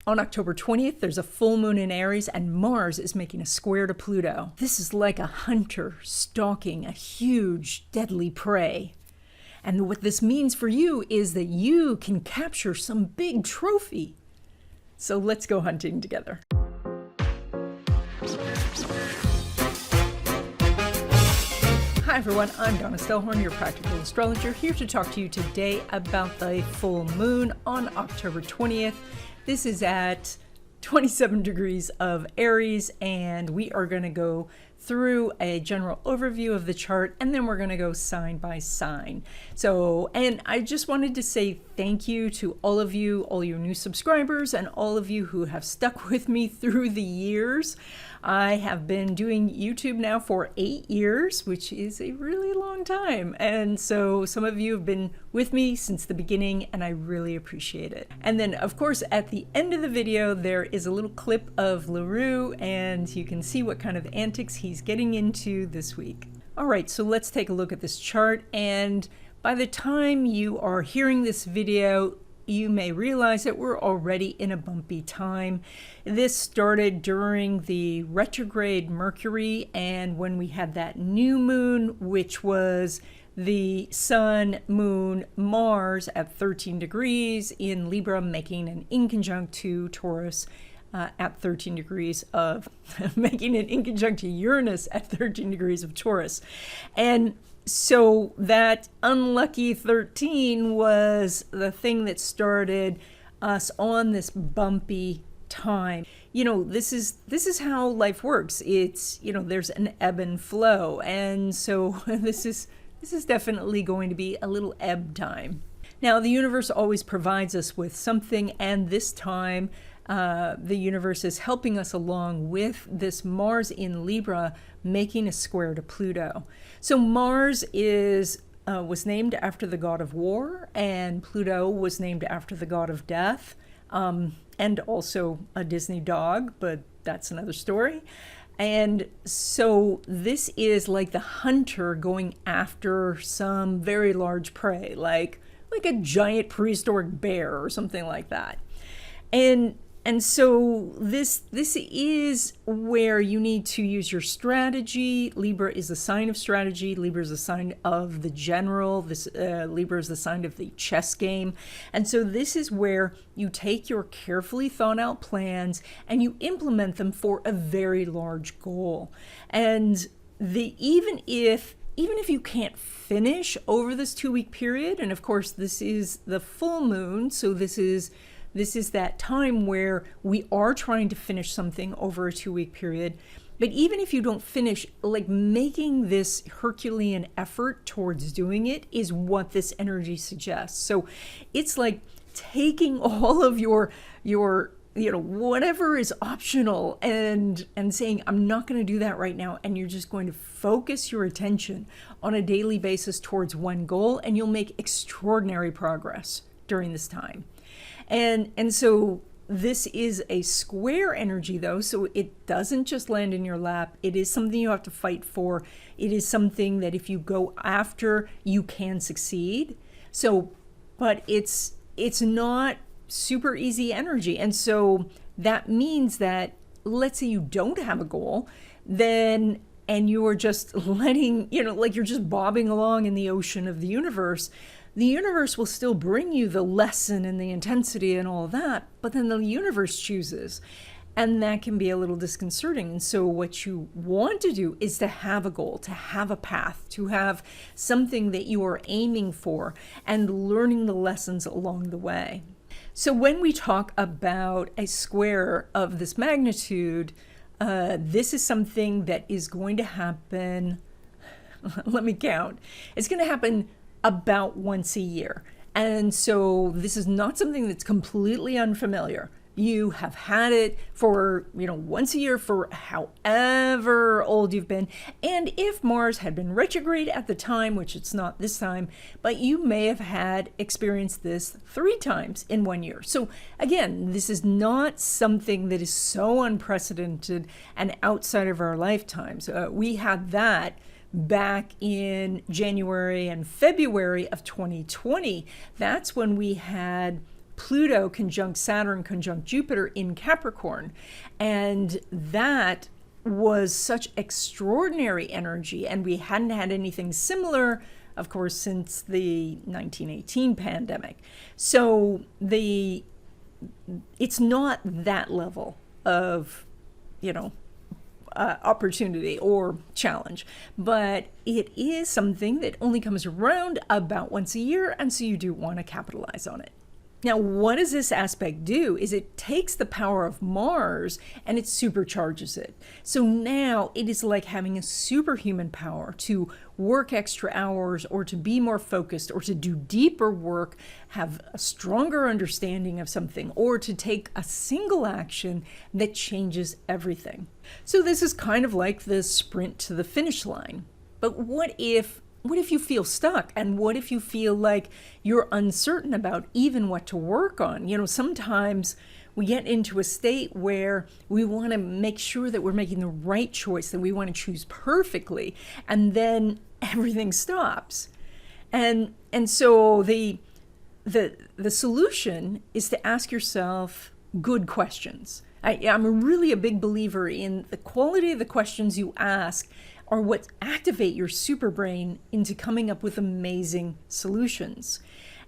On October 20th, there's a full moon in Aries and Mars is making a square to Pluto. This is like a hunter stalking a huge, deadly prey. And what this means for you is that you can capture some big trophy. So let's go hunting together. Hi everyone, I'm Donna Stellhorn, your practical astrologer, here to talk to you today about the full moon on October 20th. This is at 27 degrees of Aries, and we are going to go through a general overview of the chart, and then we're going to go sign by sign. And I just wanted to say thank you to all of you, all your new subscribers, and all of you who have stuck with me through the years. I have been doing YouTube now for 8 years, which is a really long time. And so some of you have been with me since the beginning, and I really appreciate it. And then, of course, at the end of the video, there is a little clip of LaRue, and you can see what kind of antics he's getting into this week. All right, so let's take a look at this chart. And by the time you are hearing this video, you may realize that we're already in a bumpy time. This started during the retrograde Mercury, and when we had that new moon, which was the Sun, Moon, Mars at 13 degrees in Libra, making an inconjunct to Taurus at 13 degrees of, making an inconjunct to Uranus at 13 degrees of Taurus. And so that unlucky 13 was the thing that started us on this bumpy time. You know, this is how life works. It's, you know, there's an ebb and flow. And so this is definitely going to be a little ebb time. Now, the universe always provides us with something, and this time the universe is helping us along with this Mars in Libra making a square to Pluto. So Mars was named after the god of war, and Pluto was named after the god of death, and also a Disney dog, but that's another story. And so this is like the hunter going after some very large prey, like a giant prehistoric bear or something like that. And so this is where you need to use your strategy. Libra is a sign of strategy. Libra is a sign of the general. Libra is the sign of the chess game. And so this is where you take your carefully thought out plans and you implement them for a very large goal. And even if you can't finish over this 2-week period, and of course this is the full moon, so this is that time where we are trying to finish something over a 2-week period. But even if you don't finish, like, making this Herculean effort towards doing it is what this energy suggests. So it's like taking all of your whatever is optional and saying, I'm not going to do that right now. And you're just going to focus your attention on a daily basis towards one goal, and you'll make extraordinary progress during this time. And so this is a square energy, though, so it doesn't just land in your lap. It is something you have to fight for. It is something that if you go after, you can succeed. So, but it's not super easy energy. And so that means that, let's say you don't have a goal, and you're just letting, like you're just bobbing along in the ocean of the universe will still bring you the lesson and the intensity and all of that, but then the universe chooses. And that can be a little disconcerting. And so what you want to do is to have a goal, to have a path, to have something that you are aiming for and learning the lessons along the way. So when we talk about a square of this magnitude, this is something that is going to happen, let me count, it's going to happen about once a year. And so this is not something that's completely unfamiliar. You have had it for, once a year for however old you've been. And if Mars had been retrograde at the time, which it's not this time, but you may have experienced this 3 times in 1 year. So again, this is not something that is so unprecedented and outside of our lifetimes. We had that back in January and February of 2020. That's when we had Pluto conjunct Saturn conjunct Jupiter in Capricorn. And that was such extraordinary energy, and we hadn't had anything similar, of course, since the 1918 pandemic. So it's not that level of, opportunity or challenge, but it is something that only comes around about once a year, and so you do want to capitalize on it. Now, what does this aspect do is it takes the power of Mars and it supercharges it. So now it is like having a superhuman power to work extra hours, or to be more focused, or to do deeper work, have a stronger understanding of something, or to take a single action that changes everything. So this is kind of like the sprint to the finish line. But what if you feel stuck? And what if you feel like you're uncertain about even what to work on? Sometimes we get into a state where we want to make sure that we're making the right choice, that we want to choose perfectly, and then everything stops. And so the solution is to ask yourself good questions. I'm really a big believer in the quality of the questions you ask are what activate your super brain into coming up with amazing solutions.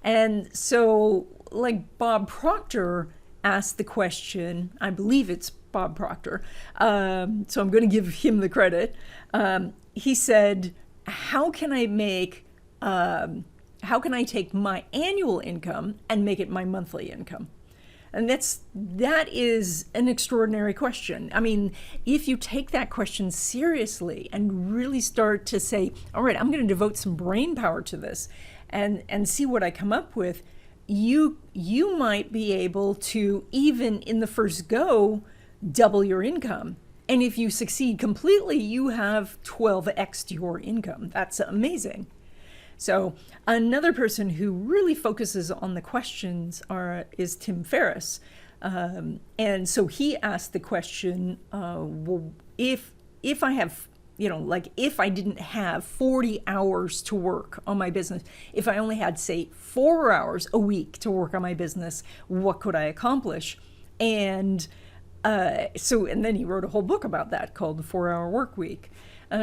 And so, like Bob Proctor asked the question, I believe it's Bob Proctor, so I'm going to give him the credit. He said, how can I take my annual income and make it my monthly income? And that is an extraordinary question. I mean, if you take that question seriously and really start to say, all right, I'm going to devote some brain power to this and see what I come up with, you might be able to, even in the first go, double your income. And if you succeed completely, you have 12x'd your income. That's amazing. So another person who really focuses on the questions is Tim Ferriss. And so he asked the question, well, if I have, if I didn't have 40 hours to work on my business, if I only had, say, 4 hours a week to work on my business, what could I accomplish? And then he wrote a whole book about that called The 4-Hour Work Week.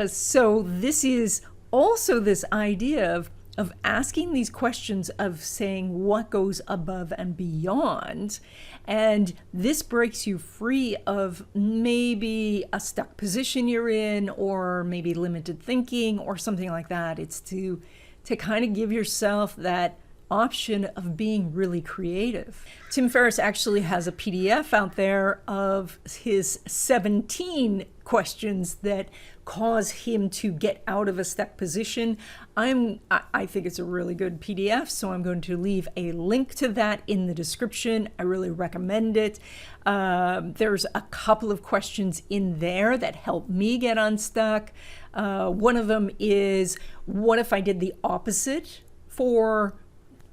So this is also this idea of asking these questions, of saying what goes above and beyond. And this breaks you free of maybe a stuck position you're in, or maybe limited thinking or something like that. It's to kind of give yourself that option of being really creative. Tim Ferriss actually has a PDF out there of his 17 questions that cause him to get out of a stuck position. I think it's a really good PDF, so I'm going to leave a link to that in the description. I really recommend it. There's a couple of questions in there that help me get unstuck. One of them is, what if I did the opposite for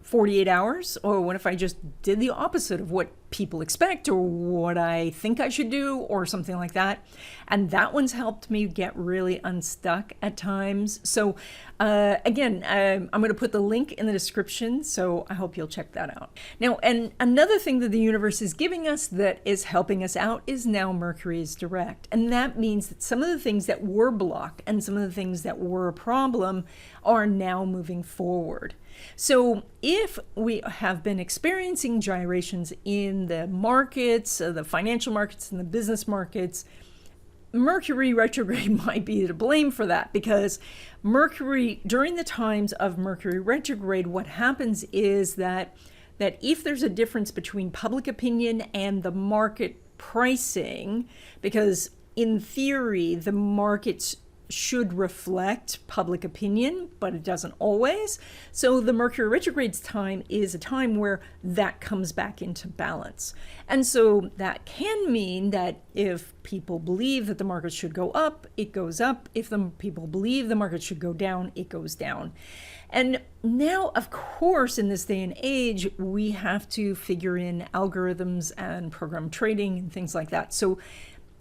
48 hours? Or what if I just did the opposite of what people expect, or what I think I should do, or something like that? And that one's helped me get really unstuck at times. So again, I'm going to put the link in the description, so I hope you'll check that out. Now, and another thing that the universe is giving us that is helping us out is now Mercury is direct. And that means that some of the things that were blocked and some of the things that were a problem are now moving forward. So if we have been experiencing gyrations in the markets, the financial markets and the business markets, Mercury retrograde might be to blame for that, because Mercury, during the times of Mercury retrograde, what happens is that if there's a difference between public opinion and the market pricing, because in theory, the markets should reflect public opinion, but it doesn't always. So the Mercury retrograde's time is a time where that comes back into balance. And so that can mean that if people believe that the market should go up, it goes up. If the people believe the market should go down, it goes down. And now, of course, in this day and age, we have to figure in algorithms and program trading and things like that. So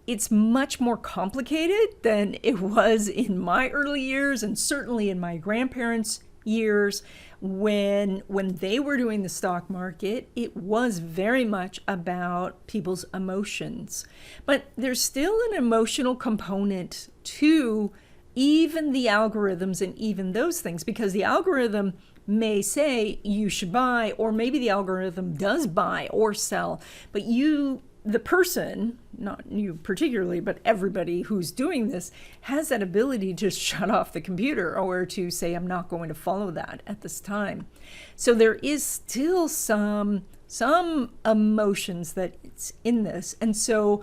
it's much more complicated than it was in my early years, and certainly in my grandparents' years, When they were doing the stock market, it was very much about people's emotions. But there's still an emotional component to even the algorithms and even those things, because the algorithm may say you should buy, or maybe the algorithm does buy or sell, but you, the person, not you particularly, but everybody who's doing this, has that ability to shut off the computer or to say, I'm not going to follow that at this time. So there is still some emotions that it's in this. And so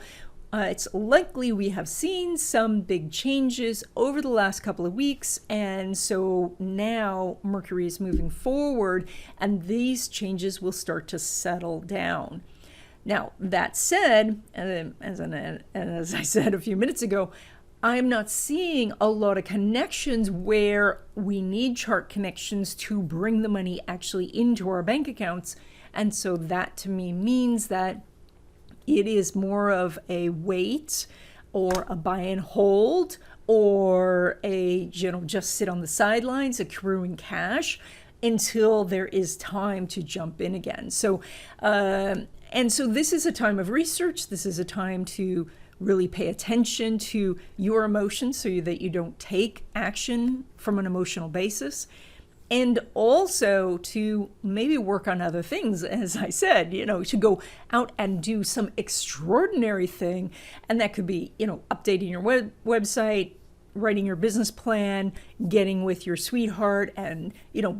it's likely we have seen some big changes over the last couple of weeks. And so now Mercury is moving forward and these changes will start to settle down. Now, that said, as I said a few minutes ago, I'm not seeing a lot of connections where we need chart connections to bring the money actually into our bank accounts. And so that to me means that it is more of a wait or a buy and hold or a, just sit on the sidelines accruing cash until there is time to jump in again. So, and so this is a time of research. This is a time to really pay attention to your emotions so that you don't take action from an emotional basis. And also to maybe work on other things, as I said, to go out and do some extraordinary thing. And that could be, updating your website, writing your business plan, getting with your sweetheart and,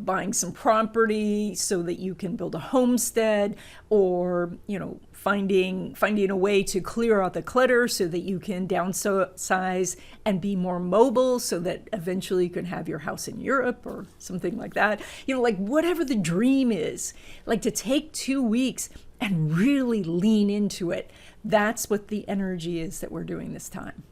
buying some property so that you can build a homestead, or, finding a way to clear out the clutter so that you can downsize and be more mobile so that eventually you can have your house in Europe or something like that. Like whatever the dream is, like to take 2 weeks and really lean into it. That's what the energy is that we're doing this time.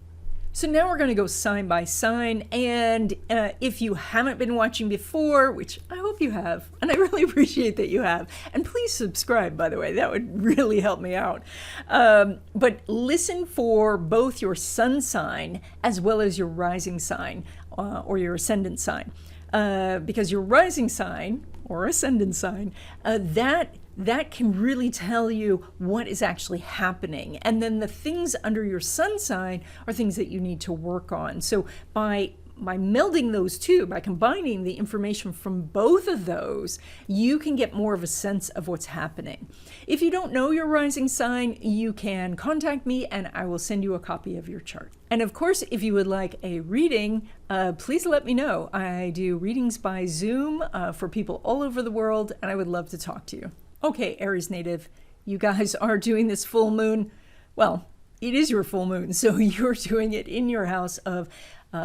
So now we're going to go sign by sign, and if you haven't been watching before, which I hope you have, and I really appreciate that you have, and please subscribe, by the way, that would really help me out. But listen for both your sun sign as well as your rising sign or your ascendant sign, because your rising sign or ascendant sign, that can really tell you what is actually happening. And then the things under your sun sign are things that you need to work on. So by melding those two, by combining the information from both of those, you can get more of a sense of what's happening. If you don't know your rising sign, you can contact me and I will send you a copy of your chart. And of course, if you would like a reading, please let me know. I do readings by Zoom for people all over the world, and I would love to talk to you. Okay, Aries native, you guys are doing this full moon. Well, it is your full moon, so you're doing it in your house of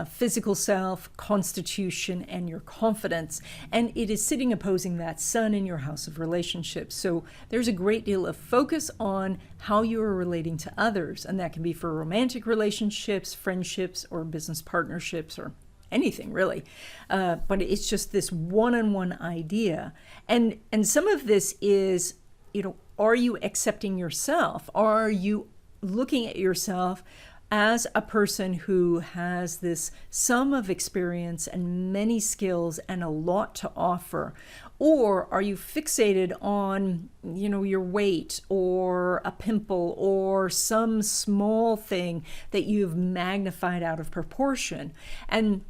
physical self, constitution, and your confidence. And it is sitting opposing that sun in your house of relationships. So there's a great deal of focus on how you are relating to others. And that can be for romantic relationships, friendships, or business partnerships, or anything really. But it's just this one-on-one idea. And some of this is, are you accepting yourself? Are you looking at yourself as a person who has this sum of experience and many skills and a lot to offer? Or are you fixated on, your weight or a pimple or some small thing that you've magnified out of proportion? And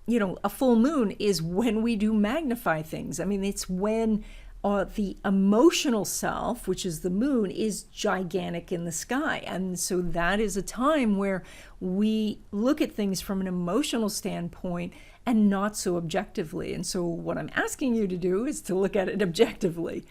a full moon is when we do magnify things. I mean, it's when the emotional self, which is the moon, is gigantic in the sky. And so that is a time where we look at things from an emotional standpoint and not so objectively. And so what I'm asking you to do is to look at it objectively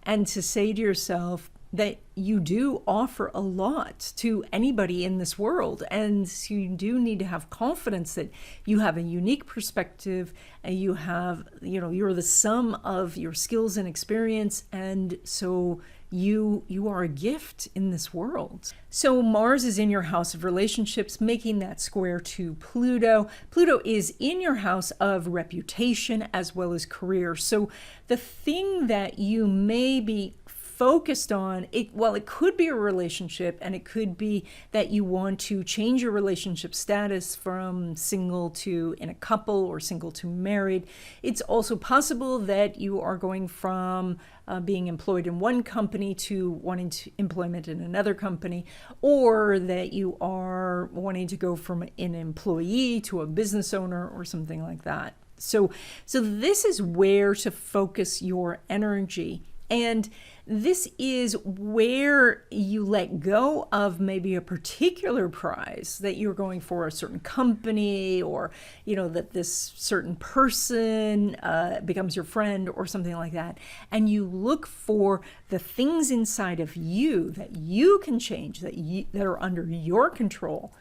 and to say to yourself that you do offer a lot to anybody in this world. And so you do need to have confidence that you have a unique perspective and you have, you're the sum of your skills and experience. And so you are a gift in this world. So Mars is in your house of relationships, making that square to Pluto. Pluto is in your house of reputation as well as career. So the thing that you may be focused on it. Well, it could be a relationship, and it could be that you want to change your relationship status from single to in a couple or single to married. It's also possible that you are going from being employed in one company to wanting to employment in another company, or that you are wanting to go from an employee to a business owner or something like that. So this is where to focus your energy. And this is where you let go of maybe a particular prize that you're going for, a certain company, or, that this certain person becomes your friend or something like that. And you look for the things inside of you that you can change, that are under your control,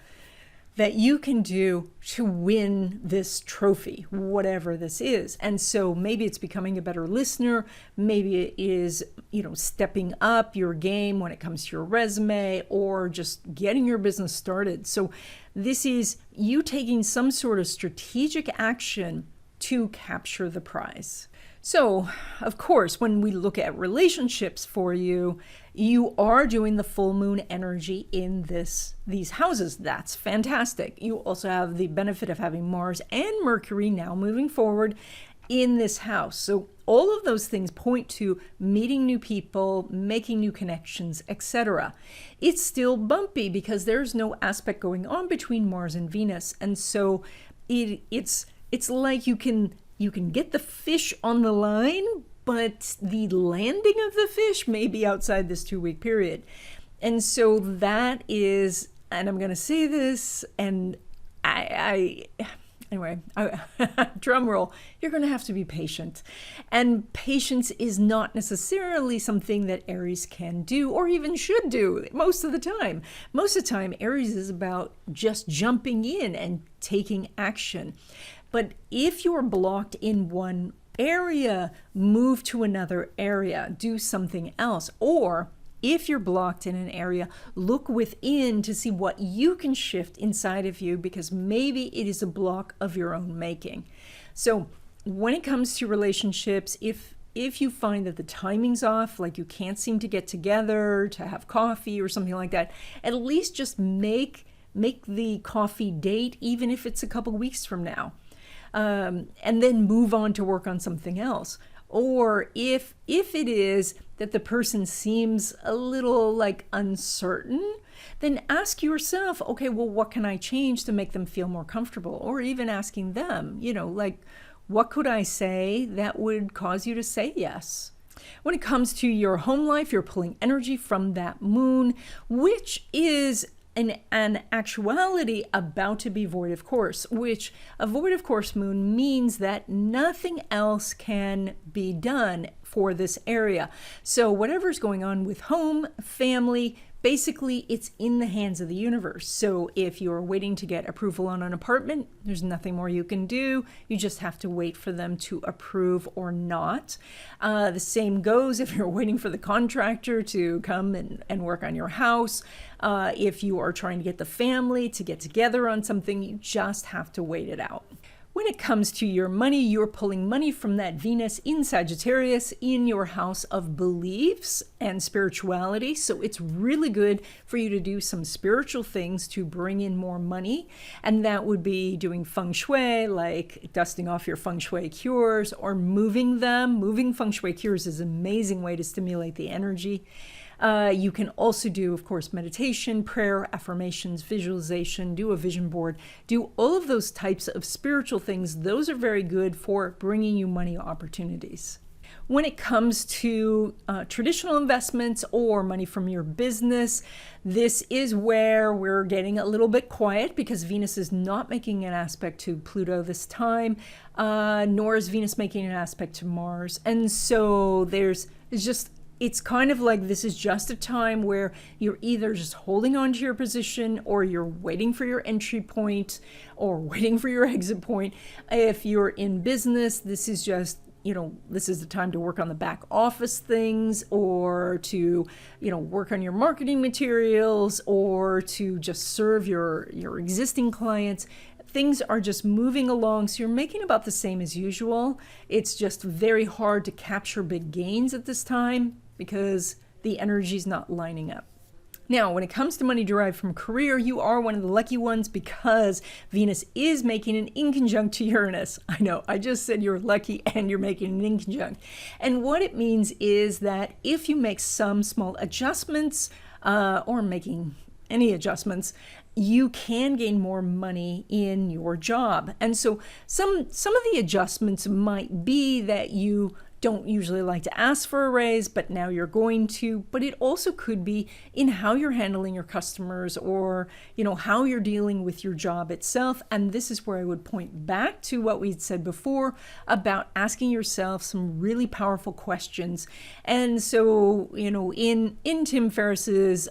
that you can do to win this trophy, whatever this is. And so maybe it's becoming a better listener. Maybe it is, stepping up your game when it comes to your resume, or just getting your business started. So this is you taking some sort of strategic action to capture the prize. So, of course, when we look at relationships for you, you are doing the full moon energy in these houses. That's fantastic. You also have the benefit of having Mars and Mercury now moving forward in this house. So all of those things point to meeting new people, making new connections, etc. It's still bumpy because there's no aspect going on between Mars and Venus. And so it's like you can get the fish on the line, but the landing of the fish may be outside this 2-week period. And so that is, and I'm going to say this, and anyway, drum roll, you're going to have to be patient. And patience is not necessarily something that Aries can do or even should do most of the time. Most of the time, Aries is about just jumping in and taking action. But if you're blocked in one area, move to another area, do something else. Or if you're blocked in an area, look within to see what you can shift inside of you, because maybe it is a block of your own making. So when it comes to relationships, if you find that the timing's off, like you can't seem to get together to have coffee or something like that, at least just make the coffee date, even if it's a couple weeks from now. And then move on to work on something else. Or if it is that the person seems a little like uncertain, then ask yourself, okay, well, what can I change to make them feel more comfortable? Or even asking them, what could I say that would cause you to say yes? When it comes to your home life, you're pulling energy from that moon, which is an actuality about to be void of course, which a void of course moon means that nothing else can be done for this area. So whatever's going on with home, family, basically it's in the hands of the universe. So if you're waiting to get approval on an apartment, there's nothing more you can do. You just have to wait for them to approve or not. The same goes if you're waiting for the contractor to come and work on your house. If you are trying to get the family to get together on something, you just have to wait it out. When it comes to your money, you're pulling money from that Venus in Sagittarius in your house of beliefs and spirituality. So it's really good for you to do some spiritual things to bring in more money. And that would be doing feng shui, like dusting off your feng shui cures or moving them. Moving feng shui cures is an amazing way to stimulate the energy. You can also do, of course, meditation, prayer, affirmations, visualization, do a vision board, do all of those types of spiritual things. Those are very good for bringing you money opportunities. When it comes to traditional investments or money from your business, this is where we're getting a little bit quiet because Venus is not making an aspect to Pluto this time, nor is Venus making an aspect to Mars. And so it's kind of like this is just a time where you're either just holding on to your position or you're waiting for your entry point or waiting for your exit point. If you're in business, this is just, this is the time to work on the back office things or to, work on your marketing materials or to just serve your existing clients. Things are just moving along, so you're making about the same as usual. It's just very hard to capture big gains at this time because the energy's not lining up. Now, when it comes to money derived from career, you are one of the lucky ones because Venus is making an inconjunct to Uranus. I know, I just said you're lucky and you're making an inconjunct. And what it means is that if you make some small adjustments or making any adjustments, you can gain more money in your job. And so some of the adjustments might be that you don't usually like to ask for a raise, but now you're going to. But it also could be in how you're handling your customers, or how you're dealing with your job itself. And this is where I would point back to what we'd said before about asking yourself some really powerful questions. And so in Tim Ferriss's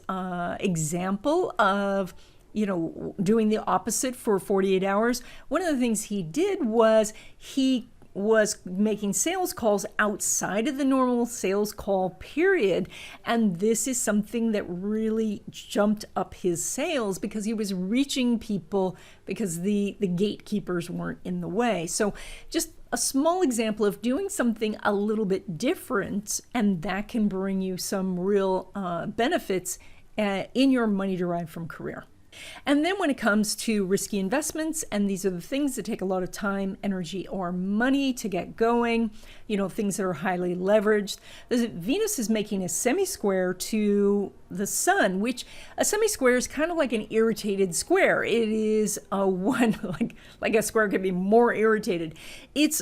example of doing the opposite for 48 hours, one of the things he did was he was making sales calls outside of the normal sales call period. And this is something that really jumped up his sales because he was reaching people because the gatekeepers weren't in the way. So just a small example of doing something a little bit different, and that can bring you some real benefits in your money derived from career. And then when it comes to risky investments, and these are the things that take a lot of time, energy, or money to get going, things that are highly leveraged. Venus is making a semi-square to the sun, which a semi-square is kind of like an irritated square. It is one, like a square could be more irritated. It's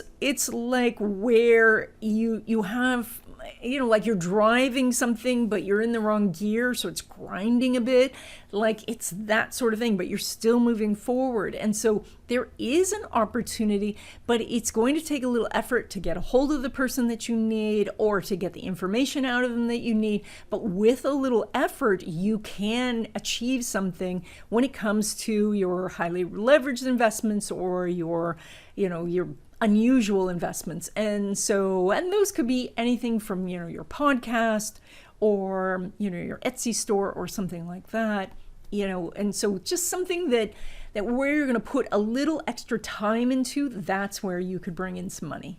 like where you have, like you're driving something, but you're in the wrong gear, so it's grinding a bit. Like it's that sort of thing, but you're still moving forward. And so there is an opportunity, but it's going to take a little effort to get a hold of the person that you need or to get the information out of them that you need. But with a little effort, you can achieve something when it comes to your highly leveraged investments or your unusual investments. And those could be anything from, your podcast or, your Etsy store or something like that, and so just something that where you're going to put a little extra time into, that's where you could bring in some money.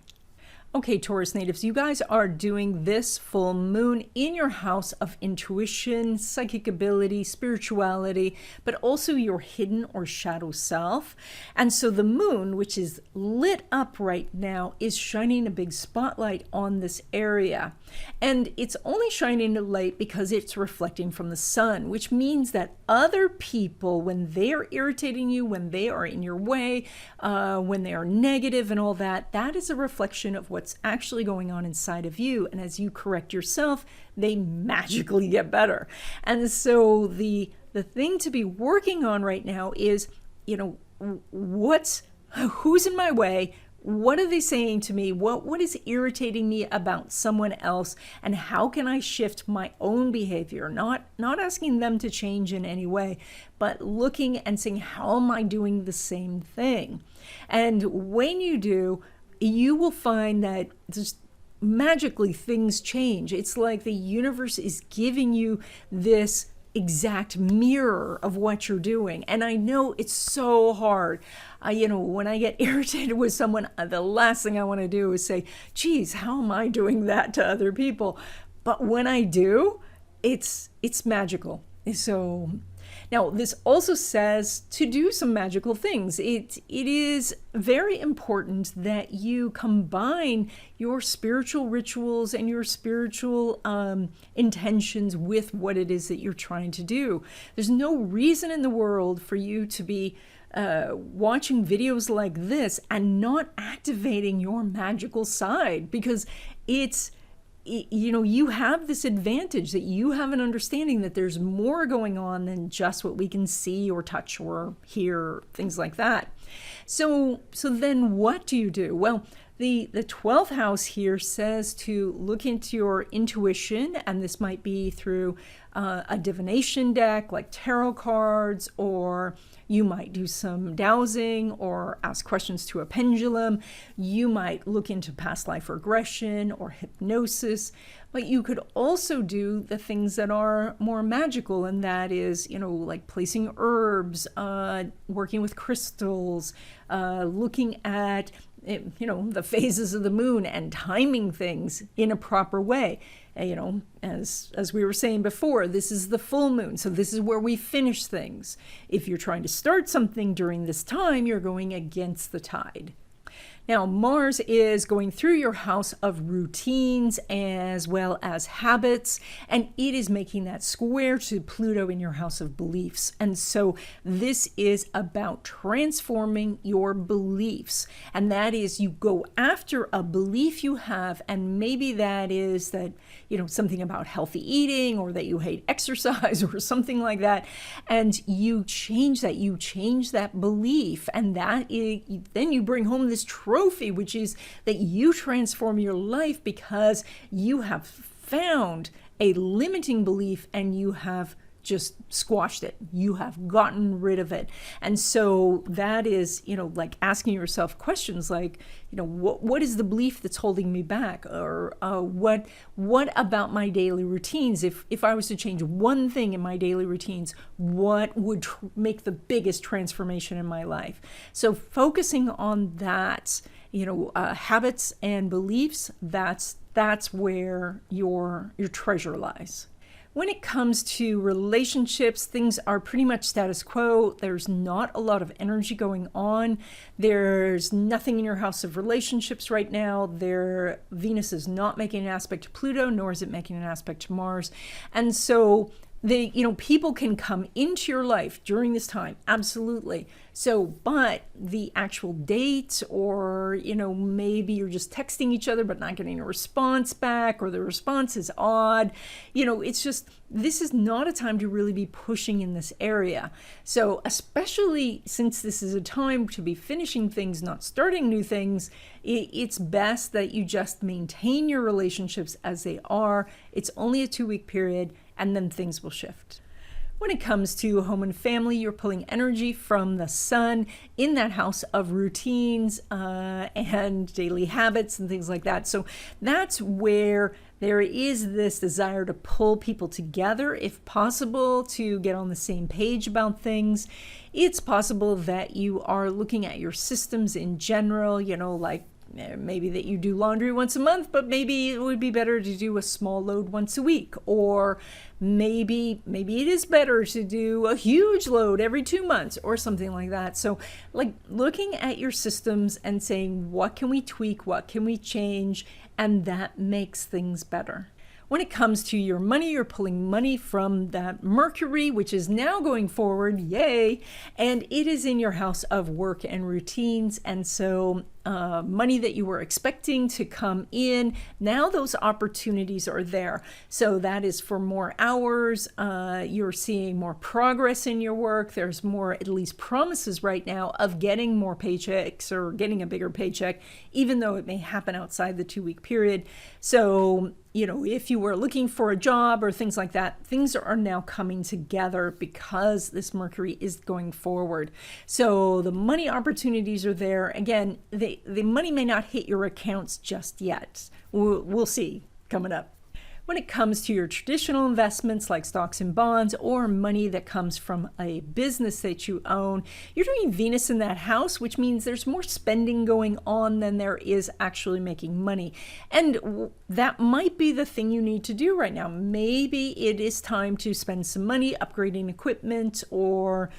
Okay, Taurus natives, you guys are doing this full moon in your house of intuition, psychic ability, spirituality, but also your hidden or shadow self. And so the moon, which is lit up right now, is shining a big spotlight on this area. And it's only shining a light because it's reflecting from the sun, which means that other people, when they are irritating you, when they are in your way, when they are negative and all that, that is a reflection of what's actually going on inside of you. And as you correct yourself, they magically get better. And so the thing to be working on right now is, who's in my way? What are they saying to me? What is irritating me about someone else? And how can I shift my own behavior? Not asking them to change in any way, but looking and saying, how am I doing the same thing? And when you do, you will find that just magically things change. It's like the universe is giving you this exact mirror of what you're doing. And I know it's so hard. When I get irritated with someone, the last thing I want to do is say, geez, how am I doing that to other people? But when I do, it's magical. So now, this also says to do some magical things. It is very important that you combine your spiritual rituals and your spiritual intentions with what it is that you're trying to do. There's no reason in the world for you to be watching videos like this and not activating your magical side, because you have this advantage that you have an understanding that there's more going on than just what we can see or touch or hear, things like that. So then what do you do? Well, the 12th house here says to look into your intuition, and this might be through a divination deck like tarot cards, or you might do some dowsing or ask questions to a pendulum. You might look into past life regression or hypnosis, but you could also do the things that are more magical, and that is, like placing herbs, working with crystals, looking at the phases of the moon and timing things in a proper way. As we were saying before, this is the full moon, so this is where we finish things. If you're trying to start something during this time, you're going against the tide. Now, Mars is going through your house of routines as well as habits, and it is making that square to Pluto in your house of beliefs. And so this is about transforming your beliefs. And that is, you go after a belief you have, and maybe that is that, something about healthy eating, or that you hate exercise or something like that. And you change that belief, and then you bring home this trophy, which is that you transform your life because you have found a limiting belief and you have just squashed it. You have gotten rid of it. And so that is, like asking yourself questions like, what is the belief that's holding me back? Or what about my daily routines? If I was to change one thing in my daily routines, what would make the biggest transformation in my life? So focusing on that, habits and beliefs, that's where your treasure lies. When it comes to relationships, things are pretty much status quo. There's not a lot of energy going on. There's nothing in your house of relationships right now. Venus is not making an aspect to Pluto, nor is it making an aspect to Mars. And so people can come into your life during this time, absolutely. So, but the actual date, or, maybe you're just texting each other but not getting a response back, or the response is odd. It's just, this is not a time to really be pushing in this area. So, especially since this is a time to be finishing things, not starting new things, it's best that you just maintain your relationships as they are. It's only a 2-week period, and then things will shift. When it comes to home and family, you're pulling energy from the sun in that house of routines and daily habits and things like that. So that's where there is this desire to pull people together, if possible, to get on the same page about things. It's possible that you are looking at your systems in general, like maybe that you do laundry once a month, but maybe it would be better to do a small load once a week. Or maybe it is better to do a huge load every 2 months or something like that. So like looking at your systems and saying, what can we tweak? What can we change? And that makes things better. When it comes to your money, you're pulling money from that Mercury, which is now going forward, yay, and it is in your house of work and routines. And so money that you were expecting to come in, now those opportunities are there. So that is for more hours. You're seeing more progress in your work. There's more, at least promises right now, of getting more paychecks or getting a bigger paycheck, even though it may happen outside the 2-week period. So if you were looking for a job or things like that, things are now coming together because this Mercury is going forward. So the money opportunities are there. Again, the money may not hit your accounts just yet. We'll see coming up. When it comes to your traditional investments like stocks and bonds, or money that comes from a business that you own, you're doing Venus in that house, which means there's more spending going on than there is actually making money. And that might be the thing you need to do right now. Maybe it is time to spend some money upgrading equipment, or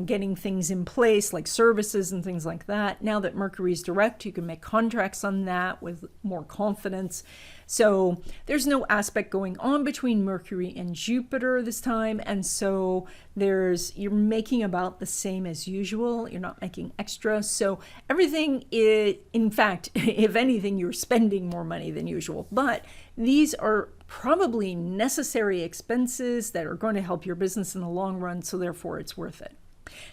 getting things in place like services and things like that. Now that Mercury is direct, you can make contracts on that with more confidence. So there's no aspect going on between Mercury and Jupiter this time. And so you're making about the same as usual. You're not making extra. So everything is, in fact, if anything, you're spending more money than usual. But these are probably necessary expenses that are going to help your business in the long run, so therefore it's worth it.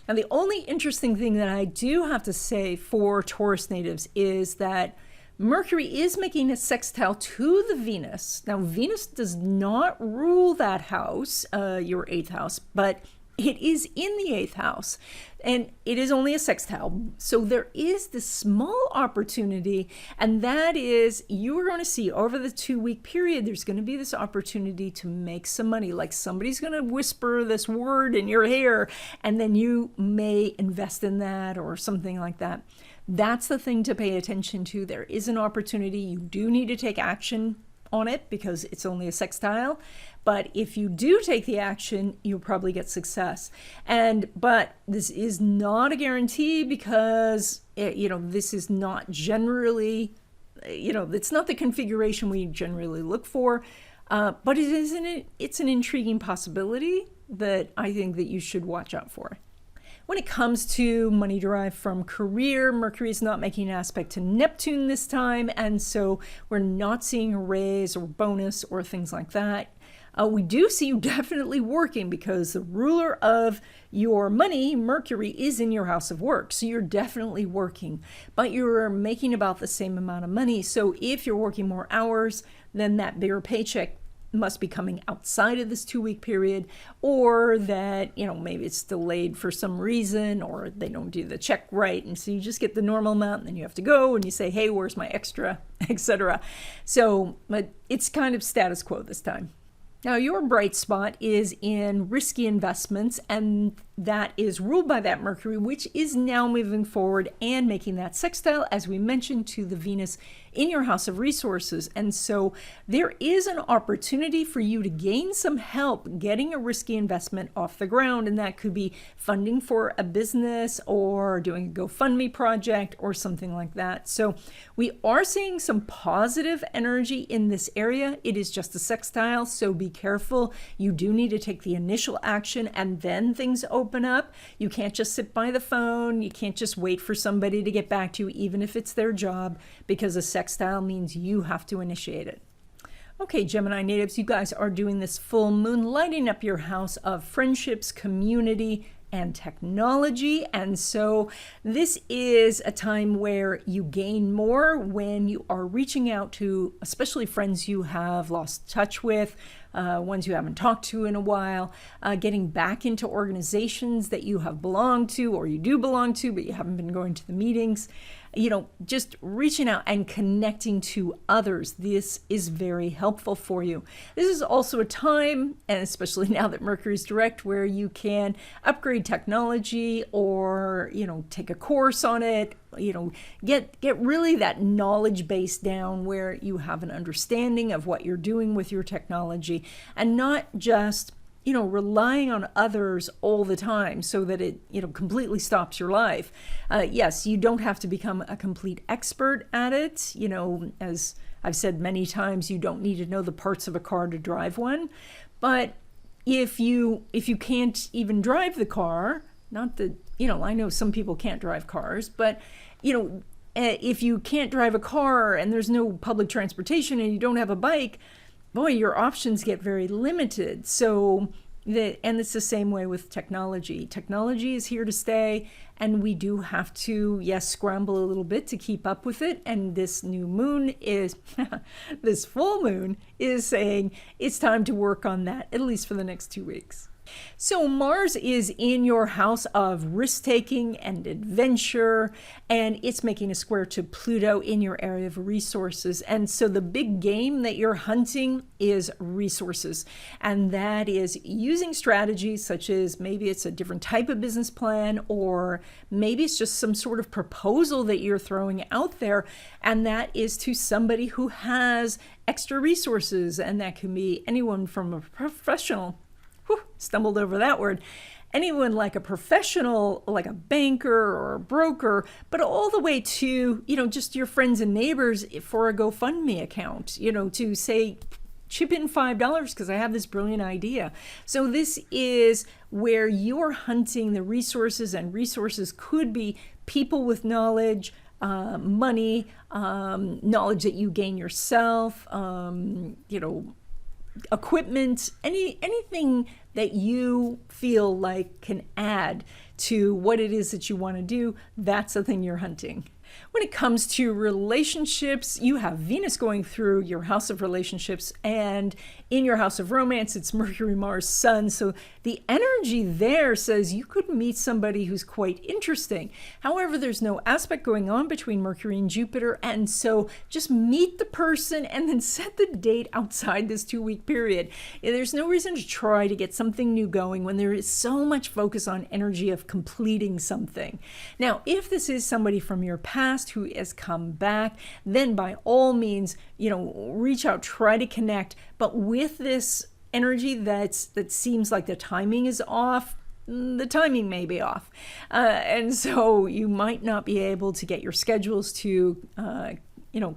Now, the only interesting thing that I do have to say for Taurus natives is that Mercury is making a sextile to the Venus. Now, Venus does not rule that house, your 8th house, but it is in the 8th house, and it is only a sextile. So there is this small opportunity, and that is you are going to see over the 2-week period, there's going to be this opportunity to make some money. Like somebody's going to whisper this word in your ear, and then you may invest in that or something like that. That's the thing to pay attention to. There is an opportunity. You do need to take action on it because it's only a sextile. But if you do take the action, you'll probably get success. But this is not a guarantee because, this is not generally, it's not the configuration we generally look for. But it's an intriguing possibility that I think that you should watch out for. When it comes to money derived from career, Mercury is not making an aspect to Neptune this time, and so we're not seeing a raise or bonus or things like that. We do see you definitely working because the ruler of your money, Mercury, is in your house of work. So you're definitely working, but you're making about the same amount of money. So if you're working more hours, then that bigger paycheck must be coming outside of this 2-week period, or that, maybe it's delayed for some reason, or they don't do the check right. And so you just get the normal amount and then you have to go and you say, hey, where's my extra, etc. So, but it's kind of status quo this time. Now, your bright spot is in risky investments, and that is ruled by that Mercury, which is now moving forward and making that sextile, as we mentioned, to the Venus in your house of resources. And so there is an opportunity for you to gain some help getting a risky investment off the ground, and that could be funding for a business or doing a GoFundMe project or something like that. So we are seeing some positive energy in this area. It is just a sextile, so be careful. You do need to take the initial action and then things open up. You can't just sit by the phone. You can't just wait for somebody to get back to you, even if it's their job, because a sextile means you have to initiate it. Okay, Gemini natives, you guys are doing this full moon, lighting up your house of friendships, community, and technology. And so this is a time where you gain more when you are reaching out to, especially friends you have lost touch with, ones you haven't talked to in a while, getting back into organizations that you have belonged to or you do belong to, but you haven't been going to the meetings. Just reaching out and connecting to others. This is very helpful for you. This is also a time, and especially now that Mercury is direct, where you can upgrade technology or, take a course on it, get really that knowledge base down where you have an understanding of what you're doing with your technology and not just relying on others all the time so that it, completely stops your life. Yes, you don't have to become a complete expert at it. As I've said many times, you don't need to know the parts of a car to drive one. But if you can't even drive the car, not that, I know some people can't drive cars, but, if you can't drive a car and there's no public transportation and you don't have a bike, boy, your options get very limited. So, and it's the same way with technology. Technology is here to stay, and we do have to, yes, scramble a little bit to keep up with it. And this new moon is, this full moon is saying it's time to work on that, at least for the next 2 weeks. So Mars is in your house of risk-taking and adventure, and it's making a square to Pluto in your area of resources. And so the big game that you're hunting is resources, and that is using strategies such as maybe it's a different type of business plan, or maybe it's just some sort of proposal that you're throwing out there, and that is to somebody who has extra resources, and that can be anyone from a professional, stumbled over that word, anyone like a professional, like a banker or a broker, but all the way to, just your friends and neighbors for a GoFundMe account, to say, chip in $5 because I have this brilliant idea. So this is where you're hunting the resources, and resources could be people with knowledge, money, knowledge that you gain yourself, equipment, anything that you feel like can add to what it is that you want to do. That's the thing you're hunting. When it comes to relationships, you have Venus going through your house of relationships, and in your house of romance, it's Mercury, Mars, Sun. So the energy there says you could meet somebody who's quite interesting. However, there's no aspect going on between Mercury and Jupiter, and so just meet the person and then set the date outside this 2-week period. There's no reason to try to get something new going when there is so much focus on energy of completing something. Now, if this is somebody from your past who has come back, then by all means, reach out, try to connect. But with this energy that seems like the timing is off, the timing may be off. And so you might not be able to get your schedules to,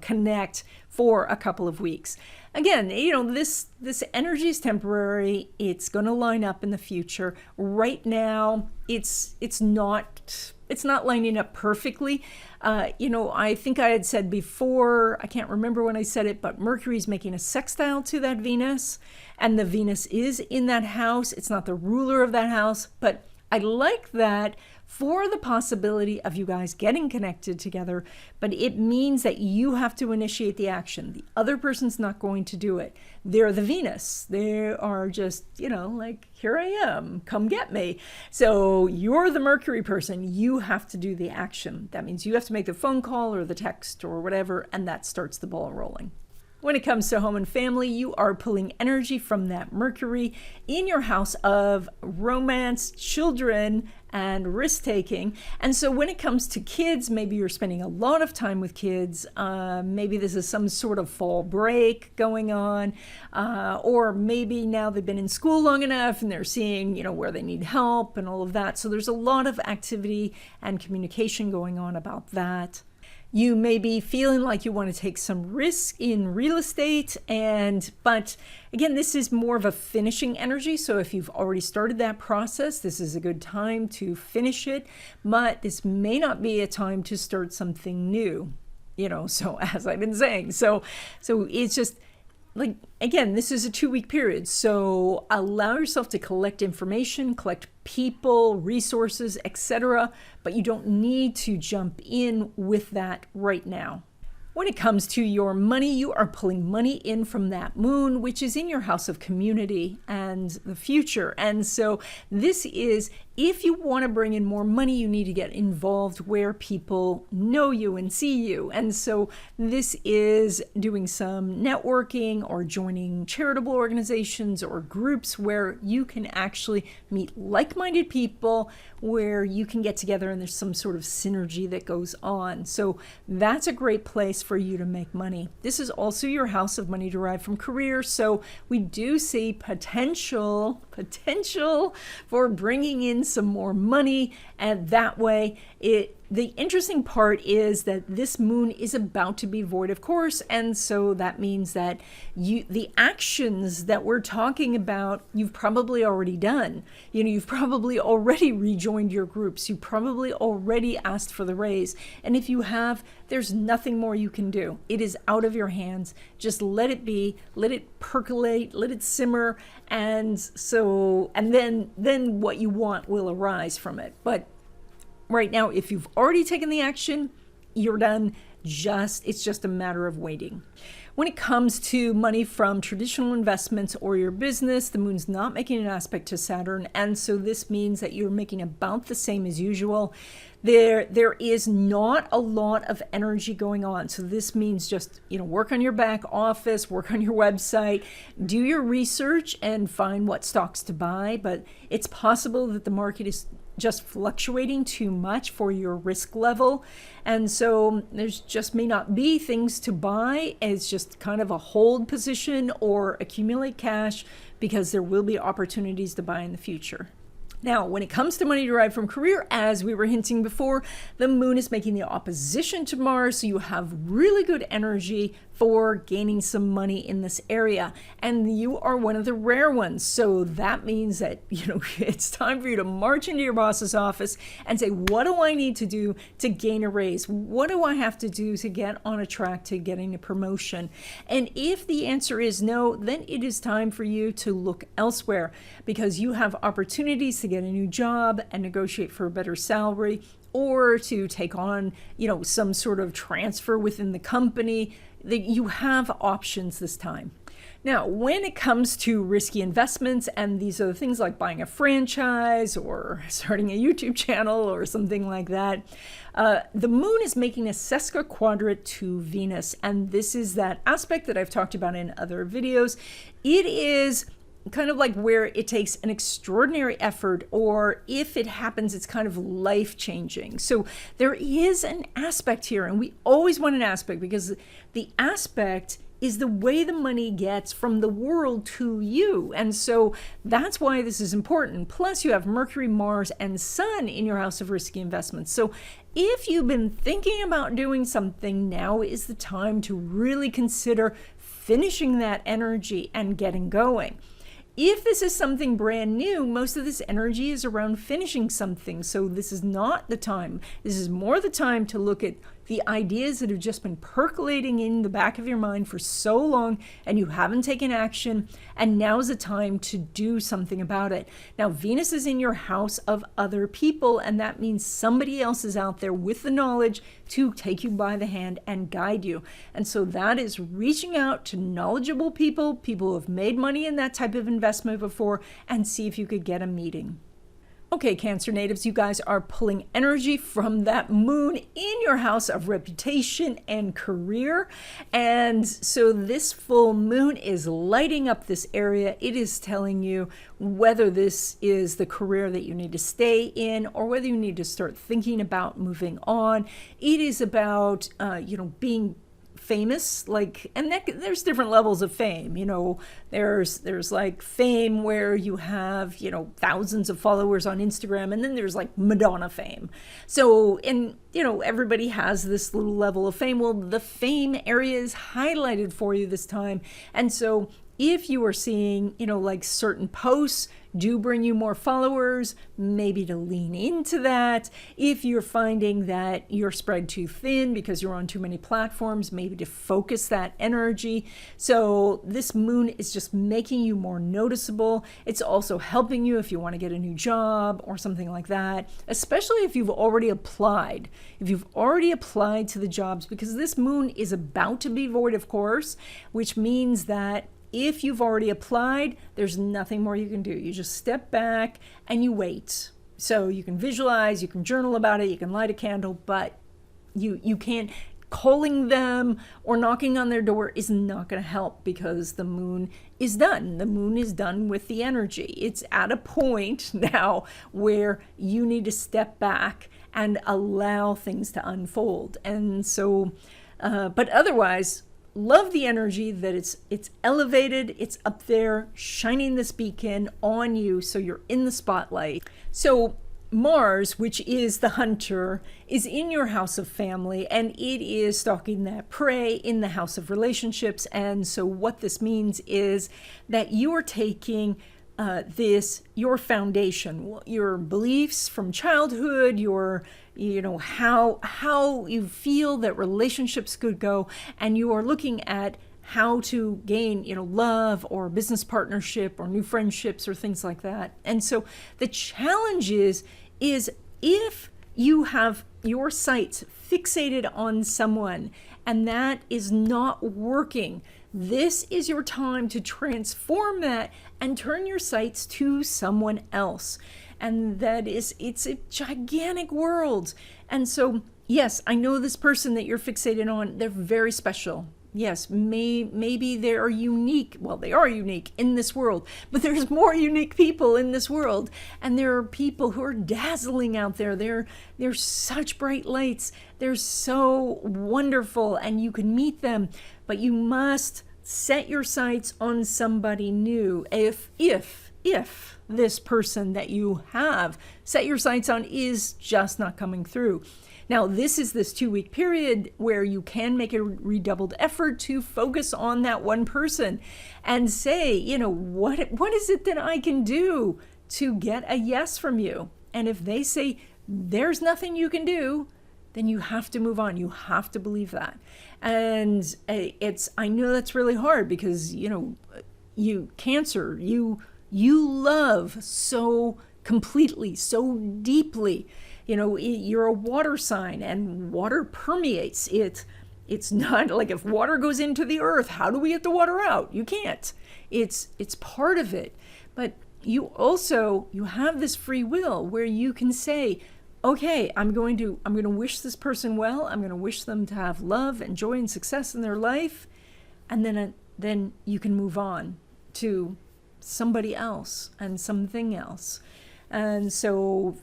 connect for a couple of weeks. Again, this energy is temporary. It's going to line up in the future. Right now, it's not lining up perfectly. I think I had said before, I can't remember when I said it, but Mercury's making a sextile to that Venus, and the Venus is in that house. It's not the ruler of that house, but I like that for the possibility of you guys getting connected together, but it means that you have to initiate the action. The other person's not going to do it. They're the Venus. They are just, here I am, come get me. So you're the Mercury person. You have to do the action. That means you have to make the phone call or the text or whatever, and that starts the ball rolling. When it comes to home and family, you are pulling energy from that Mercury in your house of romance, children, and risk-taking. And so when it comes to kids, maybe you're spending a lot of time with kids. Maybe this is some sort of fall break going on. Or maybe now they've been in school long enough and they're seeing, where they need help and all of that. So there's a lot of activity and communication going on about that. You may be feeling like you want to take some risk in real estate, but again, this is more of a finishing energy. So if you've already started that process, this is a good time to finish it, but this may not be a time to start something new, so as I've been saying. So it's just, again, this is a 2-week period. So allow yourself to collect information, collect people, resources, etc. But you don't need to jump in with that right now. When it comes to your money, you are pulling money in from that moon, which is in your house of community and the future. And so this is, if you want to bring in more money, you need to get involved where people know you and see you. And so this is doing some networking or joining charitable organizations or groups where you can actually meet like-minded people, where you can get together and there's some sort of synergy that goes on. So that's a great place for you to make money. This is also your house of money derived from career. So we do see potential for bringing in some more money, and that way the interesting part is that this moon is about to be void of course, and so that means that the actions that we're talking about, you've probably already done. You've probably already rejoined your groups. You probably already asked for the raise, and if you have, there's nothing more you can do. It is out of your hands. Just let it be, let it percolate, let it simmer, and then what you want will arise from it. But right now, if you've already taken the action, you're done. It's just a matter of waiting. When it comes to money from traditional investments or your business, the moon's not making an aspect to Saturn, and so this means that you're making about the same as usual. There is not a lot of energy going on. So this means just, work on your back office, work on your website, do your research and find what stocks to buy. But it's possible that the market is just fluctuating too much for your risk level. And so there's just may not be things to buy. It's just kind of a hold position or accumulate cash, because there will be opportunities to buy in the future. Now, when it comes to money derived from career, as we were hinting before, the moon is making the opposition to Mars, so you have really good energy for gaining some money in this area. And you are one of the rare ones. So that means that, it's time for you to march into your boss's office and say, what do I need to do to gain a raise? What do I have to do to get on a track to getting a promotion? And if the answer is no, then it is time for you to look elsewhere, because you have opportunities to to get a new job and negotiate for a better salary, or to take on, some sort of transfer within the company. You have options this time. Now, when it comes to risky investments, and these are the things like buying a franchise or starting a YouTube channel or something like that, the moon is making a sesquiquadrate to Venus. And this is that aspect that I've talked about in other videos. It is kind of like where it takes an extraordinary effort, or if it happens, it's kind of life-changing. So there is an aspect here, and we always want an aspect, because the aspect is the way the money gets from the world to you. And so that's why this is important. Plus you have Mercury, Mars, and Sun in your house of risky investments. So if you've been thinking about doing something, now is the time to really consider finishing that energy and getting going. If this is something brand new, most of this energy is around finishing something. So this is not the time. This is more the time to look at the ideas that have just been percolating in the back of your mind for so long and you haven't taken action, and now's the time to do something about it. Now, Venus is in your house of other people, and that means somebody else is out there with the knowledge to take you by the hand and guide you. And so that is reaching out to knowledgeable people who have made money in that type of investment before, and see if you could get a meeting. Okay, Cancer natives, you guys are pulling energy from that moon in your house of reputation and career. And so this full moon is lighting up this area. It is telling you whether this is the career that you need to stay in, or whether you need to start thinking about moving on. It is about, being famous, and there's different levels of fame. There's like fame where you have thousands of followers on Instagram, and then there's like Madonna fame. So, and everybody has this little level of fame. Well, the fame area is highlighted for you this time. And so if you are seeing like certain posts do bring you more followers, maybe to lean into that. If you're finding that you're spread too thin because you're on too many platforms, maybe to focus that energy. So this moon is just making you more noticeable. It's also helping you if you want to get a new job or something like that, especially if you've already applied. If you've already applied to the jobs, because this moon is about to be void, of course, which means that if you've already applied, there's nothing more you can do. You just step back and you wait. So you can visualize, you can journal about it, you can light a candle, but you can't. Calling them or knocking on their door is not going to help, because the moon is done. The moon is done with the energy. It's at a point now where you need to step back and allow things to unfold. And so, but otherwise, love the energy that it's elevated, it's up there, shining this beacon on you, so you're in the spotlight. So Mars, which is the hunter, is in your house of family, and it is stalking that prey in the house of relationships. And so what this means is that you are taking your foundation, your beliefs from childhood, your how you feel that relationships could go, and you are looking at how to gain love or business partnership or new friendships or things like that. And so the challenge is if you have your sights fixated on someone and that is not working, this is your time to transform that and turn your sights to someone else. And it's a gigantic world. And so, yes, I know this person that you're fixated on, they're very special. Yes, maybe they are unique. Well, they are unique in this world, but there's more unique people in this world. And there are people who are dazzling out there. They're such bright lights. They're so wonderful, and you can meet them, but you must set your sights on somebody new. If this person that you have set your sights on is just not coming through. Now, this is this 2-week period where you can make a redoubled effort to focus on that one person and say, what is it that I can do to get a yes from you? And if they say there's nothing you can do, then you have to move on. You have to believe that. And I know that's really hard, because, Cancer, you love so completely, so deeply. You're a water sign, and water permeates it. It's not like if water goes into the earth, how do we get the water out? You can't. It's part of it. But you have this free will where you can say, okay, I'm going to wish this person well. I'm going to wish them to have love and joy and success in their life. And then you can move on to somebody else and something else. And so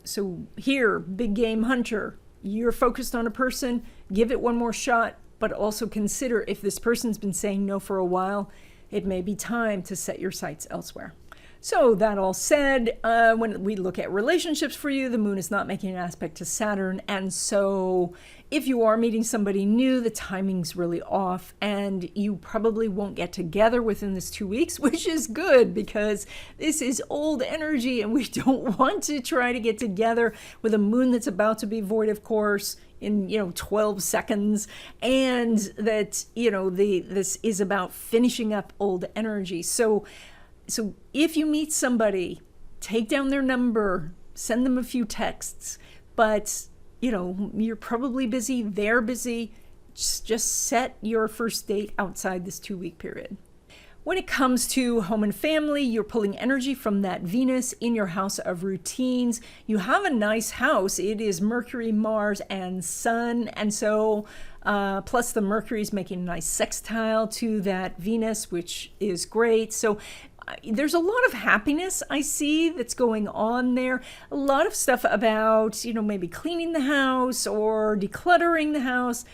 here, big game hunter, you're focused on a person, give it one more shot, but also consider if this person's been saying no for a while, it may be time to set your sights elsewhere. So that all said, when we look at relationships for you, the moon is not making an aspect to Saturn. And so if you are meeting somebody new, the timing's really off and you probably won't get together within this 2 weeks, which is good because this is old energy and we don't want to try to get together with a moon that's about to be void of course in 12 seconds, and that this is about finishing up old energy. So if you meet somebody, take down their number, send them a few texts, but you're probably busy, they're busy. Just set your first date outside this 2-week period. When it comes to home and family, you're pulling energy from that Venus in your house of routines. You have a nice house. It is Mercury, Mars, and Sun. And so, plus the Mercury is making a nice sextile to that Venus, which is great. So there's a lot of happiness I see that's going on there. A lot of stuff about, maybe cleaning the house or decluttering the house.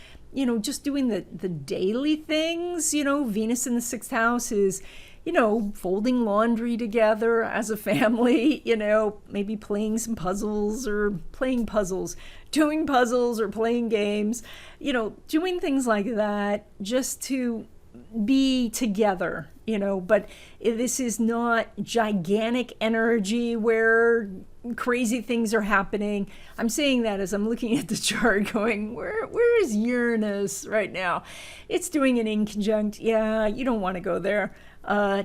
Just doing the daily things. Venus in the 6th house is, folding laundry together as a family, maybe playing some puzzles or playing puzzles, doing puzzles or playing games, doing things like that just to be together, but this is not gigantic energy where crazy things are happening. I'm saying that as I'm looking at the chart going, where is Uranus right now? It's doing an inconjunct. Yeah, you don't want to go there.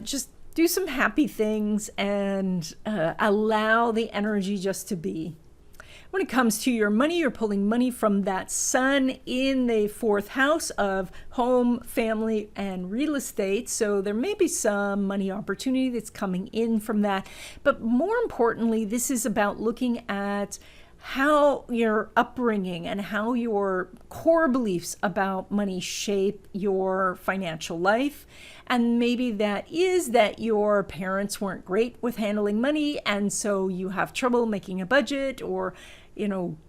Just do some happy things and allow the energy just to be. When it comes to your money, you're pulling money from that Sun in the 4th house of home, family, and real estate. So there may be some money opportunity that's coming in from that. But more importantly, this is about looking at how your upbringing and how your core beliefs about money shape your financial life. And maybe that is that your parents weren't great with handling money, and so you have trouble making a budget or,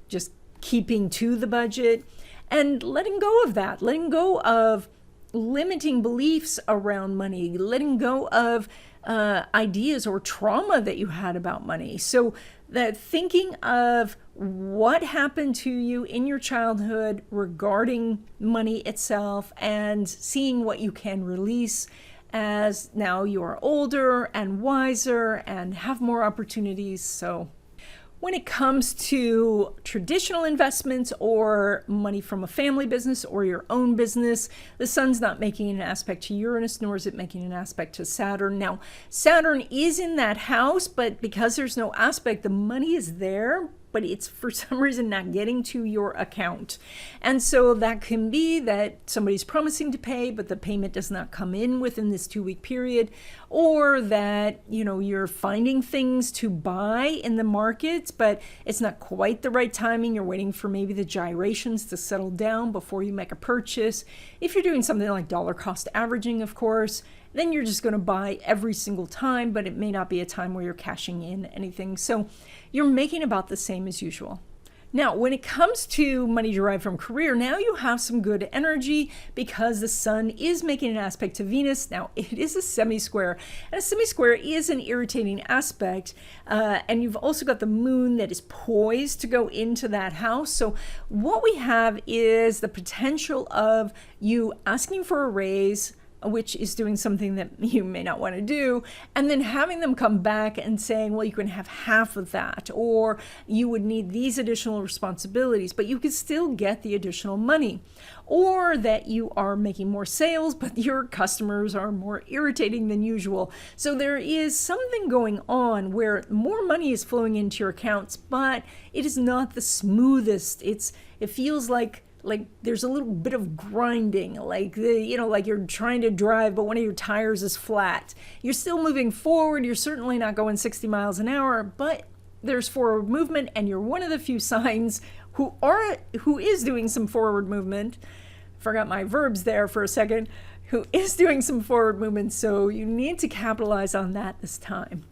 just keeping to the budget, and letting go of that, letting go of limiting beliefs around money, letting go of ideas or trauma that you had about money. So that thinking of what happened to you in your childhood regarding money itself and seeing what you can release as now you are older and wiser and have more opportunities. So when it comes to traditional investments or money from a family business or your own business, the Sun's not making an aspect to Uranus, nor is it making an aspect to Saturn. Now, Saturn is in that house, but because there's no aspect, the money is there, but it's for some reason not getting to your account. And so that can be that somebody's promising to pay, but the payment does not come in within this 2-week period, or that, you're finding things to buy in the markets, but it's not quite the right timing. You're waiting for maybe the gyrations to settle down before you make a purchase. If you're doing something like dollar cost averaging, of course, then you're just going to buy every single time, but it may not be a time where you're cashing in anything. So you're making about the same as usual. Now, when it comes to money derived from career, now you have some good energy because the Sun is making an aspect to Venus. Now, it is a semi-square, and a semi-square is an irritating aspect. And you've also got the Moon that is poised to go into that house. So what we have is the potential of you asking for a raise, which is doing something that you may not want to do, and then having them come back and saying, well, you can have half of that, or you would need these additional responsibilities, but you could still get the additional money. Or that you are making more sales, but your customers are more irritating than usual. So there is something going on where more money is flowing into your accounts, but it is not the smoothest. It feels like there's a little bit of grinding, like you're trying to drive, but one of your tires is flat. You're still moving forward. You're certainly not going 60 miles an hour, but there's forward movement, and you're one of the few signs who is doing some forward movement. Forgot my verbs there for a second. Who is doing some forward movement, so you need to capitalize on that this time.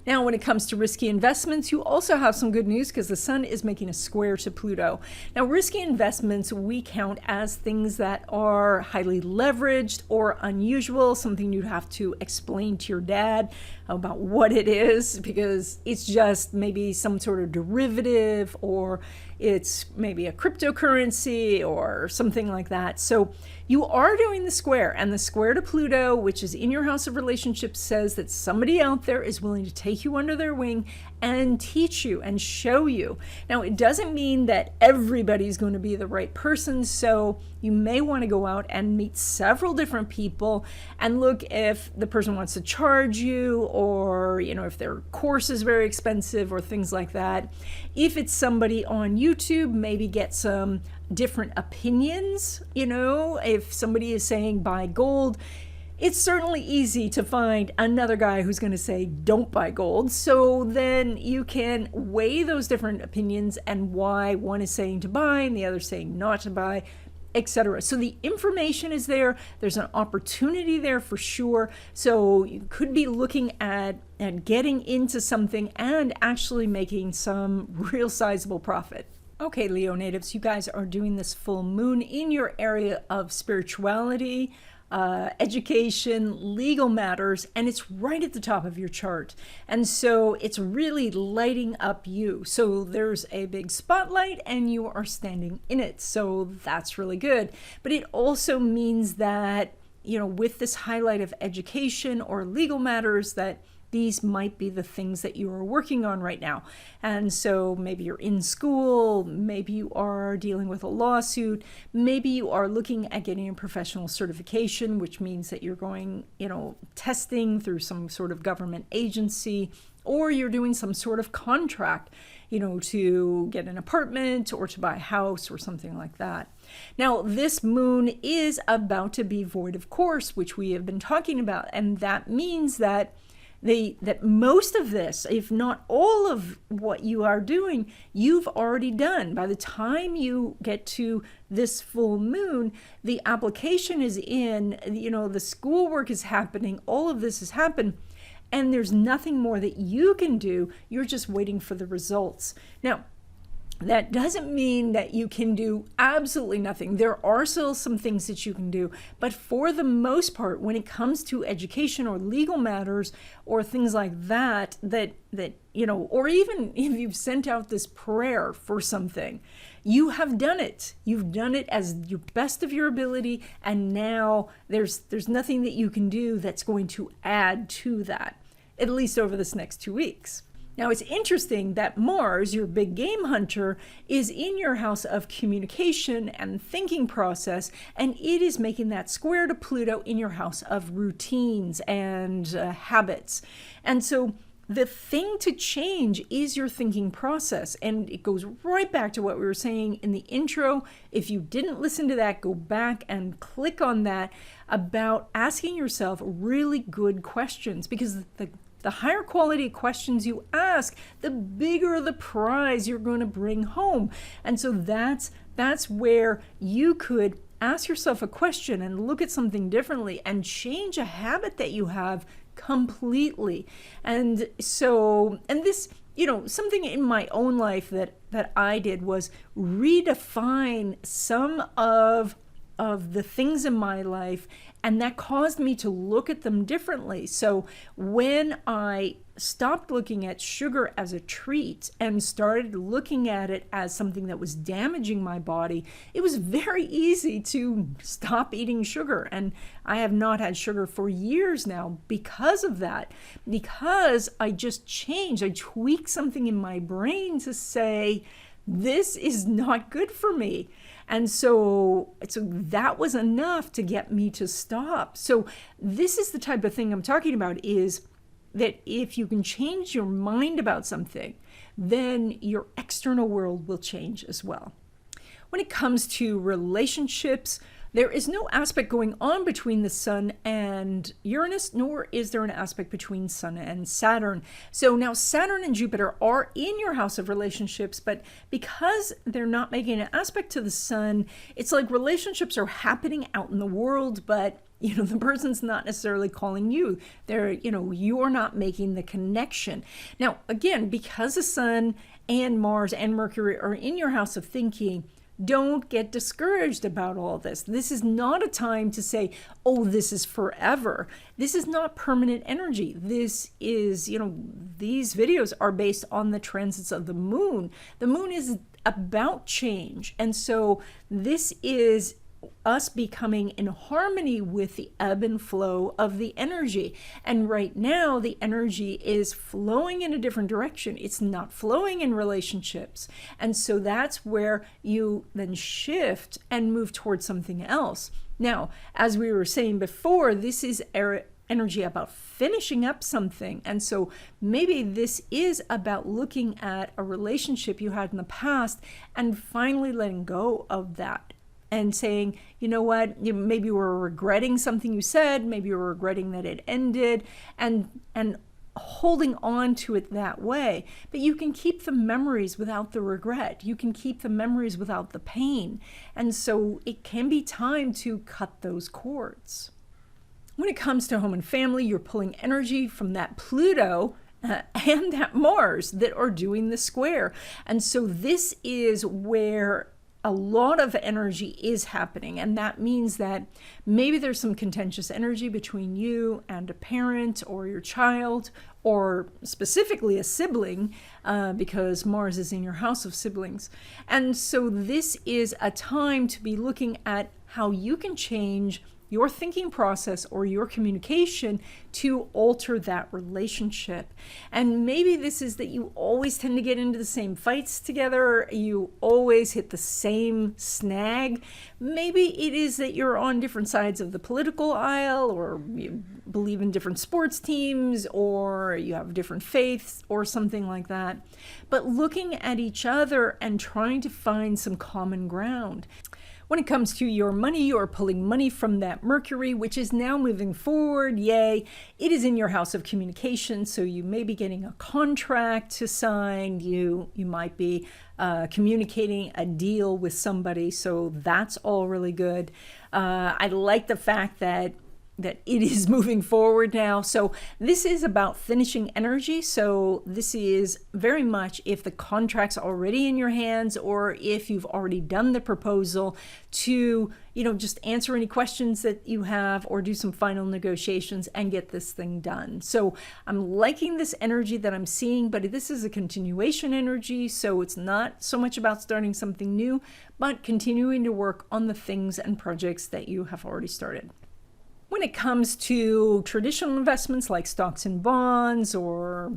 Now, when it comes to risky investments, you also have some good news because the sun is making a square to Pluto. Now, risky investments we count as things that are highly leveraged or unusual, something you'd have to explain to your dad about what it is, because it's just maybe some sort of derivative, or it's maybe a cryptocurrency or something like that. So you are doing the square, and the square to Pluto, which is in your house of relationships, says that somebody out there is willing to take you under their wing and teach you and show you. Now, it doesn't mean that everybody's going to be the right person, so you may want to go out and meet several different people and look if the person wants to charge you, or if their course is very expensive or things like that. If it's somebody on YouTube, maybe get some different opinions. If somebody is saying buy gold, it's certainly easy to find another guy who's going to say don't buy gold. So then you can weigh those different opinions and why one is saying to buy and the other saying not to buy, etc. So the information is there. There's an opportunity there for sure. So you could be looking at getting into something and actually making some real sizable profit. Okay, Leo natives, you guys are doing this full moon in your area of spirituality, education, legal matters, and it's right at the top of your chart. And so it's really lighting up you. So there's a big spotlight and you are standing in it. So that's really good. But it also means that, with this highlight of education or legal matters, that these might be the things that you are working on right now. And so maybe you're in school, maybe you are dealing with a lawsuit, maybe you are looking at getting a professional certification, which means that you're going, testing through some sort of government agency, or you're doing some sort of contract, to get an apartment or to buy a house or something like that. Now, this moon is about to be void of course, which we have been talking about. And that means that most of this, if not all of what you are doing, you've already done. By the time you get to this full moon, the application is in, the schoolwork is happening, all of this has happened, and there's nothing more that you can do. You're just waiting for the results. Now, that doesn't mean that you can do absolutely nothing. There are still some things that you can do, but for the most part, when it comes to education or legal matters or things like that, or even if you've sent out this prayer for something, you have done it. You've done it as your best of your ability, and now there's nothing that you can do that's going to add to that, at least over this next 2 weeks. Now, it's interesting that Mars, your big game hunter, is in your house of communication and thinking process, and it is making that square to Pluto in your house of routines and habits. And so the thing to change is your thinking process. And it goes right back to what we were saying in the intro. If you didn't listen to that, go back and click on that, about asking yourself really good questions, because the higher quality questions you ask, the bigger the prize you're going to bring home. And so that's where you could ask yourself a question and look at something differently and change a habit that you have completely. And this, something in my own life that I did was redefine some of of the things in my life, and that caused me to look at them differently. So when I stopped looking at sugar as a treat and started looking at it as something that was damaging my body, it was very easy to stop eating sugar. And I have not had sugar for years now because of that, because I just changed. I tweaked something in my brain to say, this is not good for me. And so that was enough to get me to stop. So this is the type of thing I'm talking about, is that if you can change your mind about something, then your external world will change as well. When it comes to relationships, there is no aspect going on between the Sun and Uranus, nor is there an aspect between Sun and Saturn. So now Saturn and Jupiter are in your house of relationships, but because they're not making an aspect to the Sun, it's like relationships are happening out in the world, but the person's not necessarily calling you. You're not making the connection. Now, again, because the Sun and Mars and Mercury are in your house of thinking, don't get discouraged about all this. This is not a time to say, oh, this is forever. This is not permanent energy. This is, these videos are based on the transits of the moon. The moon is about change. And so this is us becoming in harmony with the ebb and flow of the energy. And right now, the energy is flowing in a different direction. It's not flowing in relationships. And so that's where you then shift and move towards something else. Now, as we were saying before, this is energy about finishing up something. And so maybe this is about looking at a relationship you had in the past and finally letting go of that. And saying, you know what, maybe you were regretting something you said, maybe you were regretting that it ended, and holding on to it that way. But you can keep the memories without the regret. You can keep the memories without the pain. And so it can be time to cut those cords. When it comes to home and family, you're pulling energy from that Pluto and that Mars that are doing the square. And so this is where a lot of energy is happening, and that means that maybe there's some contentious energy between you and a parent or your child, or specifically a sibling, because Mars is in your house of siblings. And so this is a time to be looking at how you can change your thinking process or your communication to alter that relationship. And maybe this is that you always tend to get into the same fights together, you always hit the same snag. Maybe it is that you're on different sides of the political aisle, or you believe in different sports teams, or you have different faiths or something like that. But looking at each other and trying to find some common ground. When it comes to your money, you're pulling money from that Mercury, which is now moving forward. Yay. It is in your house of communication, so you may be getting a contract to sign. You might be communicating a deal with somebody, so that's all really good. I like the fact that it is moving forward now. So this is about finishing energy. So this is very much if the contract's already in your hands, or if you've already done the proposal, to just answer any questions that you have, or do some final negotiations and get this thing done. So I'm liking this energy that I'm seeing, but this is a continuation energy, so it's not so much about starting something new, but continuing to work on the things and projects that you have already started. When it comes to traditional investments like stocks and bonds, or,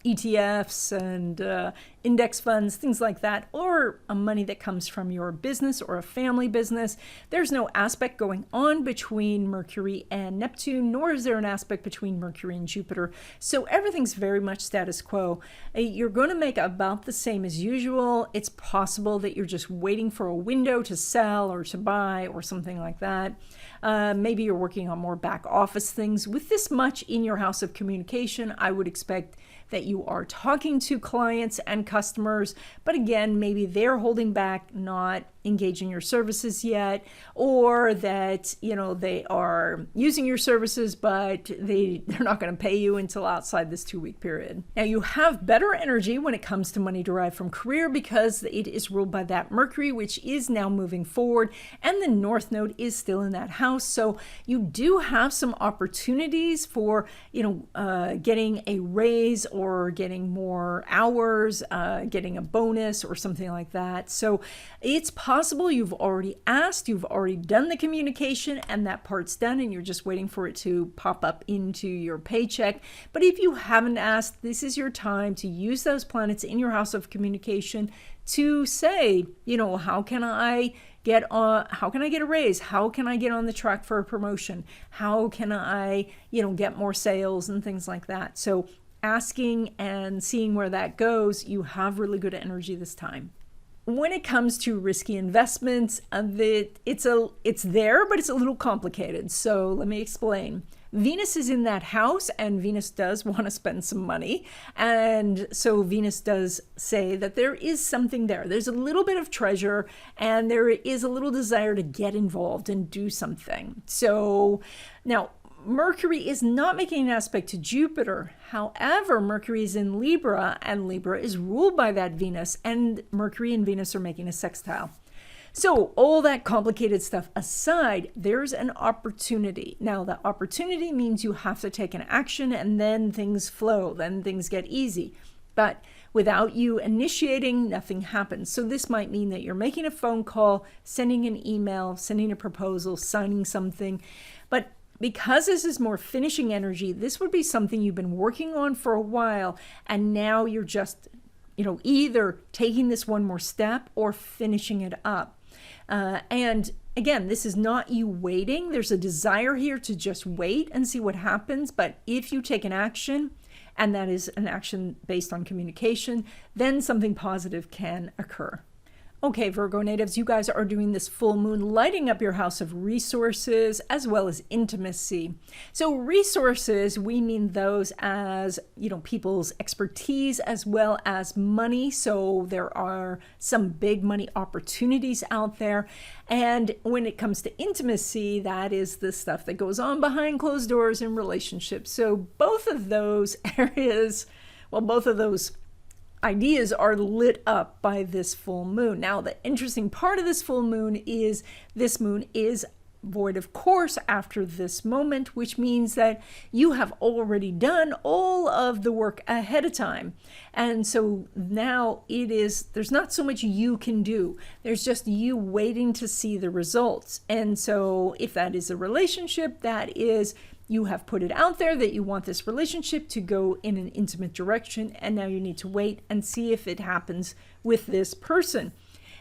ETFs and index funds, things like that, or money that comes from your business or a family business, there's no aspect going on between Mercury and Neptune, nor is there an aspect between Mercury and Jupiter. So everything's very much status quo. You're going to make about the same as usual. It's possible that you're just waiting for a window to sell or to buy or something like that. Maybe you're working on more back office things. With this much in your house of communication, I would expect that you are talking to clients and customers, but again, maybe they're holding back, not engaging your services yet, or that, they are using your services, but they're not going to pay you until outside this 2-week period. Now, you have better energy when it comes to money derived from career because it is ruled by that Mercury, which is now moving forward, and the North Node is still in that house. So you do have some opportunities for, getting a raise or getting more hours, getting a bonus or something like that. So it's possible you've already asked, you've already done the communication, and that part's done, and you're just waiting for it to pop up into your paycheck. But if you haven't asked, this is your time to use those planets in your house of communication to say, how can I get a raise? How can I get on the track for a promotion? How can I, get more sales and things like that? So asking and seeing where that goes, you have really good energy this time. When it comes to risky investments, it's there, but it's a little complicated. So let me explain. Venus is in that house, and Venus does want to spend some money. And so Venus does say that there is something there. There's a little bit of treasure, and there is a little desire to get involved and do something. So now, Mercury is not making an aspect to Jupiter. However, Mercury is in Libra, and Libra is ruled by that Venus, and Mercury and Venus are making a sextile. So all that complicated stuff aside, there's an opportunity. Now, the opportunity means you have to take an action, and then things flow, then things get easy. But without you initiating, nothing happens. So this might mean that you're making a phone call, sending an email, sending a proposal, signing something. But because this is more finishing energy, this would be something you've been working on for a while, and now you're just, either taking this one more step or finishing it up. And again, this is not you waiting. There's a desire here to just wait and see what happens. But if you take an action, and that is an action based on communication, then something positive can occur. Okay, Virgo natives, you guys are doing this full moon lighting up your house of resources as well as intimacy. So resources, we mean those as, people's expertise as well as money. So there are some big money opportunities out there. And when it comes to intimacy, that is the stuff that goes on behind closed doors in relationships. So both of those areas, both of those ideas are lit up by this full moon. Now, the interesting part of this full moon is this moon is void of course after this moment, which means that you have already done all of the work ahead of time. And so now there's not so much you can do. There's just you waiting to see the results. And so if that is a relationship, that is, you have put it out there that you want this relationship to go in an intimate direction, and now you need to wait and see if it happens with this person.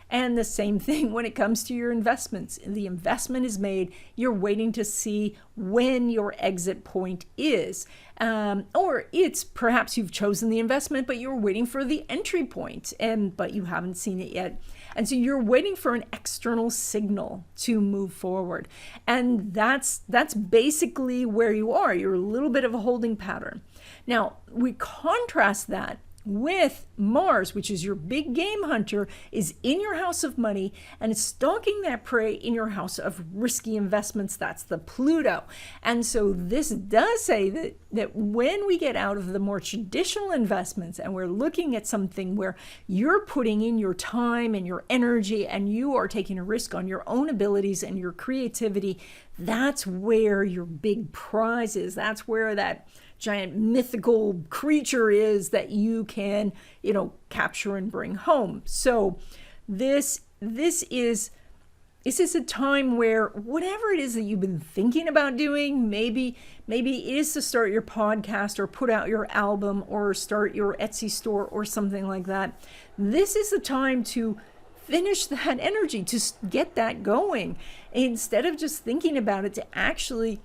And the same thing when it comes to your investments. The investment is made, you're waiting to see when your exit point is. Or it's perhaps you've chosen the investment, but you're waiting for the entry point, but you haven't seen it yet. And so you're waiting for an external signal to move forward. And that's basically where you are. You're a little bit of a holding pattern. Now, we contrast that with Mars, which is your big game hunter, is in your house of money and it's stalking that prey in your house of risky investments. That's the Pluto. And so this does say that when we get out of the more traditional investments and we're looking at something where you're putting in your time and your energy and you are taking a risk on your own abilities and your creativity, that's where your big prize is. That's where that giant mythical creature is that you can, capture and bring home. So this is a time where whatever it is that you've been thinking about doing, maybe it is to start your podcast or put out your album or start your Etsy store or something like that. This is the time to finish that energy, to get that going, instead of just thinking about it, to actually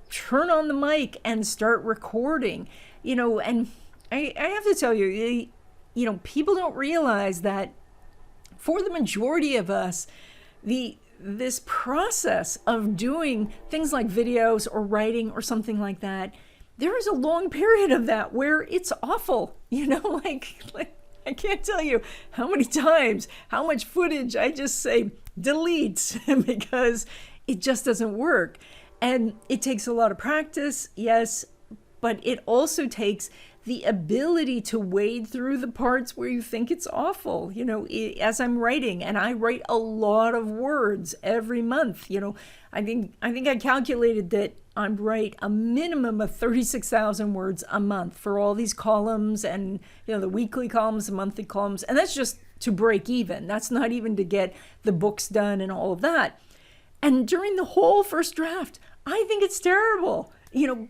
turn on the mic and start recording, and I have to tell you, people don't realize that for the majority of us, this process of doing things like videos or writing or something like that, there is a long period of that where it's awful, I can't tell you how many times, how much footage I just say delete because it just doesn't work. And it takes a lot of practice, yes, but it also takes the ability to wade through the parts where you think it's awful. As I'm writing, and I write a lot of words every month, I think I calculated that I write a minimum of 36,000 words a month for all these columns and, the weekly columns, the monthly columns, and that's just to break even. That's not even to get the books done and all of that. And during the whole first draft, I think it's terrible.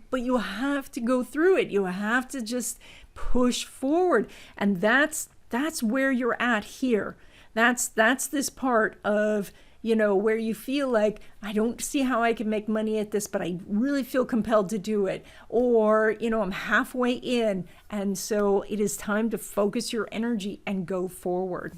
But you have to go through it. You have to just push forward. And that's where you're at here. That's this part of, where you feel like, I don't see how I can make money at this, but I really feel compelled to do it. Or, I'm halfway in. And so it is time to focus your energy and go forward.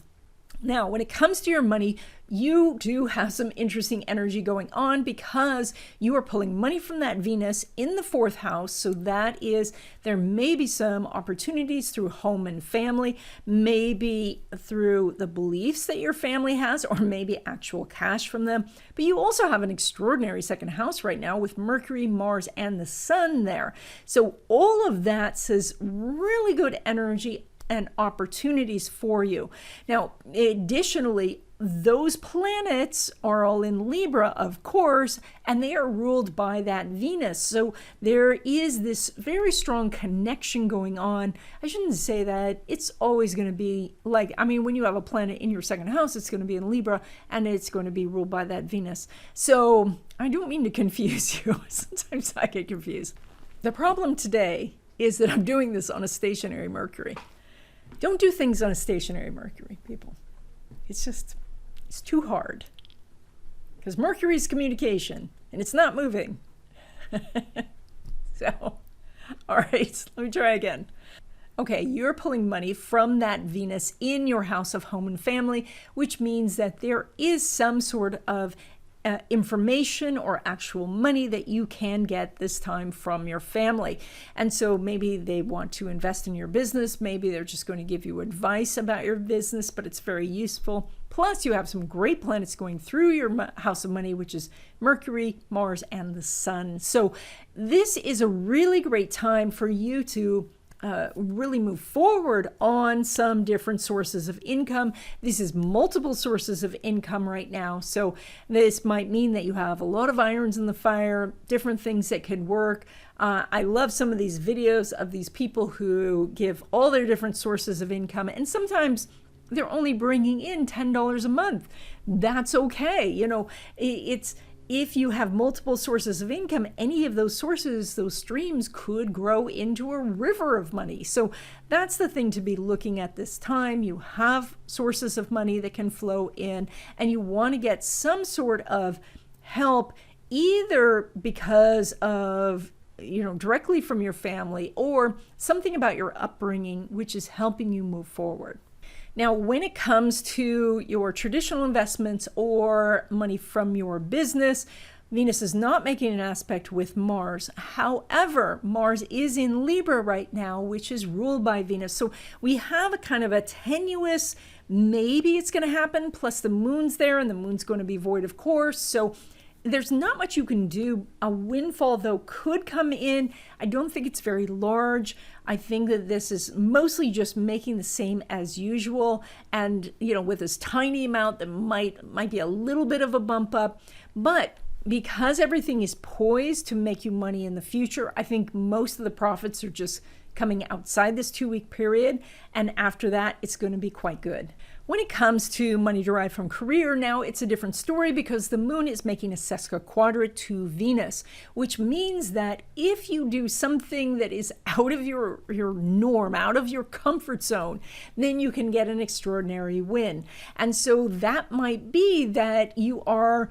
Now, when it comes to your money, you do have some interesting energy going on because you are pulling money from that Venus in the 4th house. So there may be some opportunities through home and family, maybe through the beliefs that your family has, or maybe actual cash from them. But you also have an extraordinary 2nd house right now with Mercury, Mars, and the Sun there. So all of that says really good energy and opportunities for you. Now, additionally, those planets are all in Libra, of course, and they are ruled by that Venus. So there is this very strong connection going on. I shouldn't say that. It's always going to be when you have a planet in your 2nd house, it's going to be in Libra, and it's going to be ruled by that Venus. So I don't mean to confuse you. Sometimes I get confused. The problem today is that I'm doing this on a stationary Mercury. Don't do things on a stationary Mercury, people. It's too hard. Because Mercury is communication, and it's not moving. So, all right, let me try again. Okay, you're pulling money from that Venus in your house of home and family, which means that there is some sort of information or actual money that you can get this time from your family. And so maybe they want to invest in your business. Maybe they're just going to give you advice about your business, but it's very useful. Plus, you have some great planets going through your house of money, which is Mercury, Mars, and the Sun. So this is a really great time for you to really move forward on some different sources of income. This is multiple sources of income right now. So this might mean that you have a lot of irons in the fire, different things that could work. I love some of these videos of these people who give all their different sources of income, and sometimes they're only bringing in $10 a month. That's okay. It's if you have multiple sources of income, any of those sources, those streams could grow into a river of money. So that's the thing to be looking at this time. You have sources of money that can flow in, and you want to get some sort of help, either because of directly from your family, or something about your upbringing, which is helping you move forward. Now, when it comes to your traditional investments or money from your business, Venus is not making an aspect with Mars. However, Mars is in Libra right now, which is ruled by Venus. So we have a kind of a tenuous, maybe it's going to happen, plus the moon's there, and the moon's going to be void of course. So there's not much you can do. A windfall, though, could come in. I don't think it's very large. I think that this is mostly just making the same as usual. And, with this tiny amount that might be a little bit of a bump up. But because everything is poised to make you money in the future, I think most of the profits are just coming outside this 2-week period. And after that, it's going to be quite good. When it comes to money derived from career, now it's a different story because the moon is making a sesquiquadrate to Venus, which means that if you do something that is out of your norm, out of your comfort zone, then you can get an extraordinary win. And so that might be that you are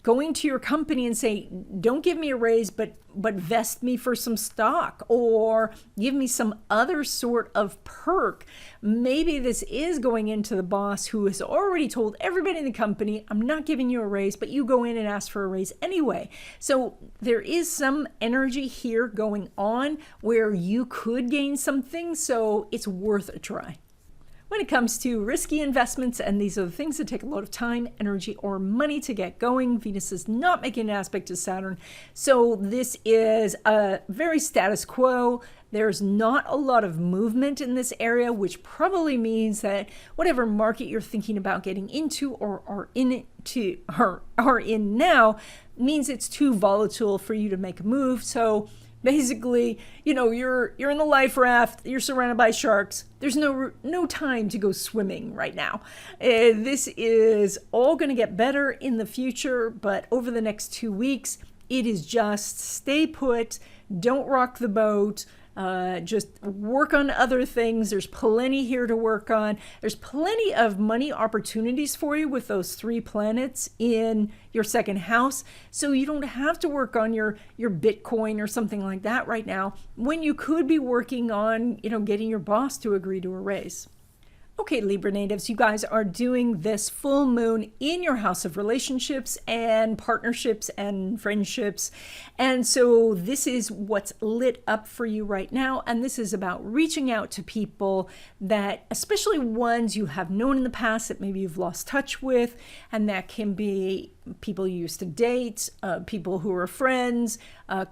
going to your company and say, don't give me a raise, but vest me for some stock, or give me some other sort of perk. Maybe this is going into the boss who has already told everybody in the company, I'm not giving you a raise, but you go in and ask for a raise anyway. So there is some energy here going on where you could gain something, so it's worth a try. when it comes to risky investments, and these are the things that take a lot of time, energy, or money to get going. Venus is not making an aspect to Saturn. So this is a very status quo. There's not a lot of movement in this area, which probably means that whatever market you're thinking about getting into or are in now means it's too volatile for you to make a move. So basically, you're in the life raft, you're surrounded by sharks. There's no time to go swimming right now. This is all going to get better in the future, but over the next 2 weeks, it is just stay put, don't rock the boat. Just work on other things. There's plenty here to work on. There's plenty of money opportunities for you with those 3 planets in your second house. So you don't have to work on your Bitcoin or something like that right now, when you could be working on, getting your boss to agree to a raise. Okay, Libra natives, you guys are doing this full moon in your house of relationships and partnerships and friendships. And so this is what's lit up for you right now. And this is about reaching out to people that, especially ones you have known in the past that maybe you've lost touch with. And that can be people you used to date, people who are friends,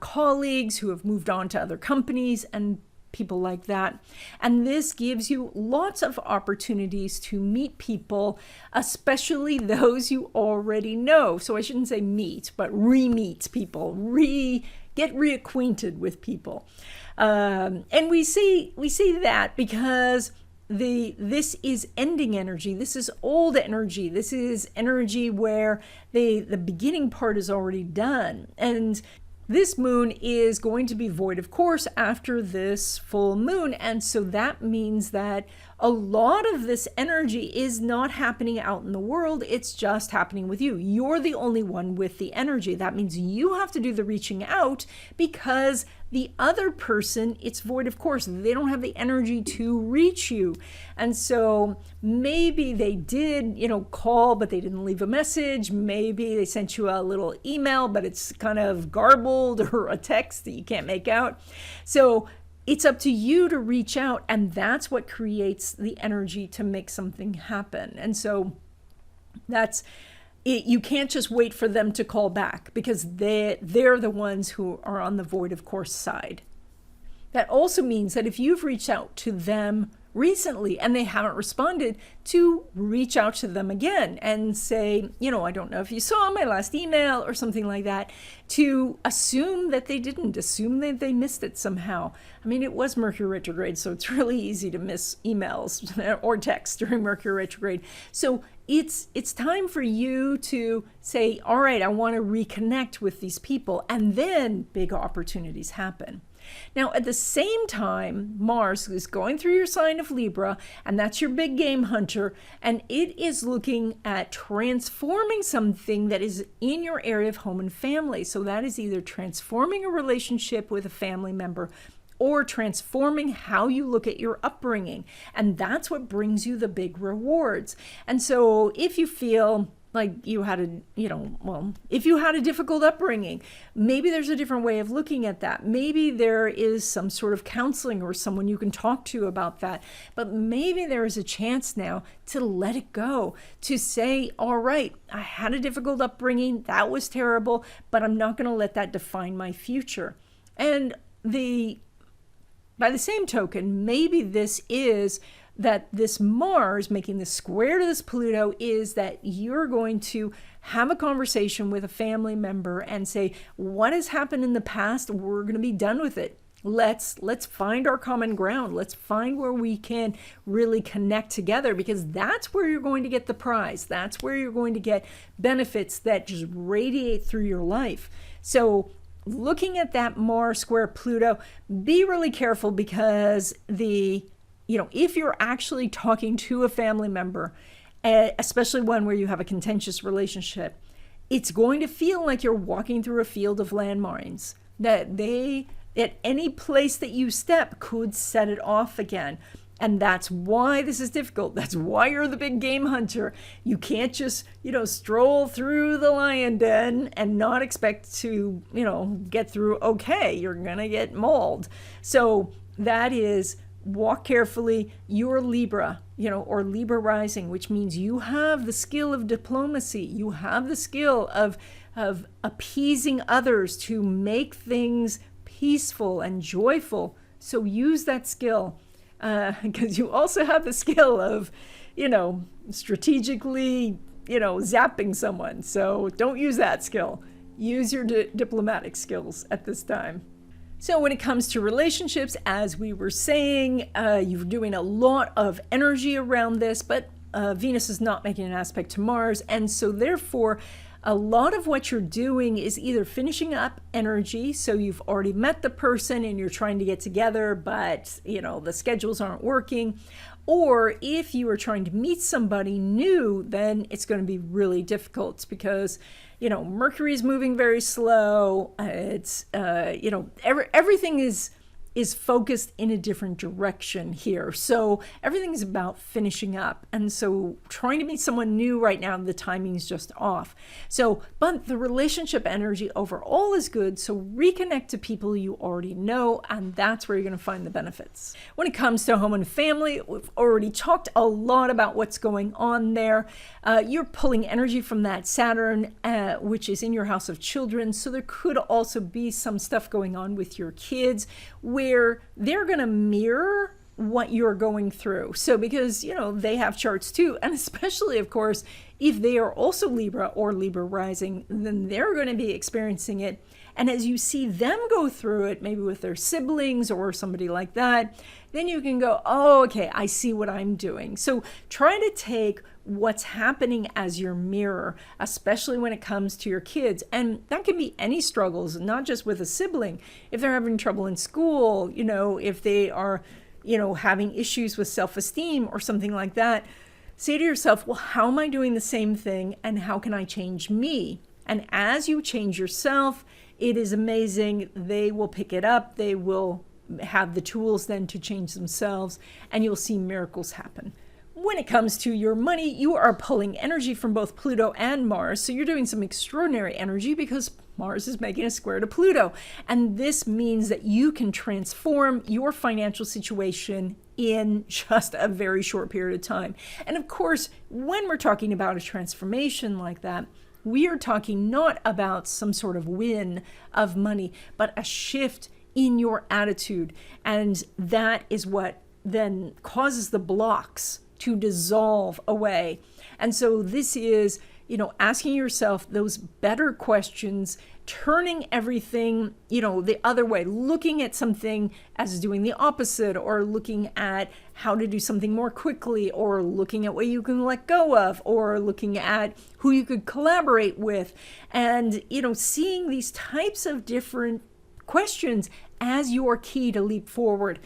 colleagues who have moved on to other companies, and people like that. And this gives you lots of opportunities to meet people, especially those you already know. So I shouldn't say meet, but re-meet people, get reacquainted with people. And we see that because this is ending energy. This is old energy. This is energy where the beginning part is already done. And this moon is going to be void, of course, after this full moon. And so that means that a lot of this energy is not happening out in the world. It's just happening with you. You're the only one with the energy. That means you have to do the reaching out, because the other person, it's void, of course. They don't have the energy to reach you. And so maybe they did, call, but they didn't leave a message. Maybe they sent you a little email, but it's kind of garbled, or a text that you can't make out. So it's up to you to reach out, and that's what creates the energy to make something happen. And so that's it. You can't just wait for them to call back, because they're the ones who are on the void of course side. That also means that if you've reached out to them recently and they haven't responded, to reach out to them again and say, I don't know if you saw my last email or something like that, to assume that they didn't, assume that they missed it somehow. I mean, it was Mercury retrograde, so it's really easy to miss emails or texts during Mercury retrograde. So it's time for you to say, all right, I want to reconnect with these people, and then big opportunities happen. Now, at the same time, Mars is going through your sign of Libra, and that's your big game hunter, and it is looking at transforming something that is in your area of home and family. So that is either transforming a relationship with a family member, or transforming how you look at your upbringing. And that's what brings you the big rewards. And so if you feel like you had if you had a difficult upbringing, maybe there's a different way of looking at that. Maybe there is some sort of counseling or someone you can talk to about that. But maybe there is a chance now to let it go, to say, all right, I had a difficult upbringing, that was terrible, but I'm not going to let that define my future. And by the same token, maybe this is that this Mars making this square to this Pluto is that you're going to have a conversation with a family member and say, what has happened in the past, we're going to be done with it. Let's find our common ground. Let's find where we can really connect together, because that's where you're going to get the prize. That's where you're going to get benefits that just radiate through your life. So looking at that Mars square Pluto, be really careful, because if you're actually talking to a family member, especially one where you have a contentious relationship, it's going to feel like you're walking through a field of landmines, that they, at any place that you step, could set it off again. And that's why this is difficult. That's why you're the big game hunter. You can't just, stroll through the lion den and not expect to, get through okay. You're going to get mauled. So that is walk carefully. You're Libra, or Libra rising, which means you have the skill of diplomacy. You have the skill of appeasing others to make things peaceful and joyful. So use that skill, because you also have the skill of, strategically, zapping someone. So don't use that skill. Use your diplomatic skills at this time. So when it comes to relationships, as we were saying, you're doing a lot of energy around this, but Venus is not making an aspect to Mars. And so therefore, a lot of what you're doing is either finishing up energy. So you've already met the person and you're trying to get together, but the schedules aren't working. Or if you are trying to meet somebody new, then it's going to be really difficult because, Mercury is moving very slow. It's, everything is focused in a different direction here. So everything is about finishing up. And so trying to meet someone new right now, the timing is just off. So, but the relationship energy overall is good. So reconnect to people you already know, and that's where you're going to find the benefits. When it comes to home and family, we've already talked a lot about what's going on there. You're pulling energy from that Saturn, which is in your house of children. So there could also be some stuff going on with your kids where they're going to mirror what you're going through. So because, they have charts too. And especially, of course, if they are also Libra or Libra rising, then they're going to be experiencing it. And as you see them go through it, maybe with their siblings or somebody like that, then you can go, oh, okay, I see what I'm doing. So try to take what's happening as your mirror, especially when it comes to your kids. And that can be any struggles, not just with a sibling. If they're having trouble in school, if they are, having issues with self-esteem or something like that, say to yourself, well, how am I doing the same thing and how can I change me? And as you change yourself, it is amazing. They will pick it up. They will have the tools then to change themselves, and you'll see miracles happen. When it comes to your money, you are pulling energy from both Pluto and Mars. So you're doing some extraordinary energy because Mars is making a square to Pluto. And this means that you can transform your financial situation in just a very short period of time. And of course, when we're talking about a transformation like that, we are talking not about some sort of win of money, but a shift in your attitude. And that is what then causes the blocks to dissolve away. And so this is, asking yourself those better questions, turning everything, the other way, looking at something as doing the opposite, or looking at how to do something more quickly, or looking at what you can let go of, or looking at who you could collaborate with. And, seeing these types of different questions as your key to leap forward.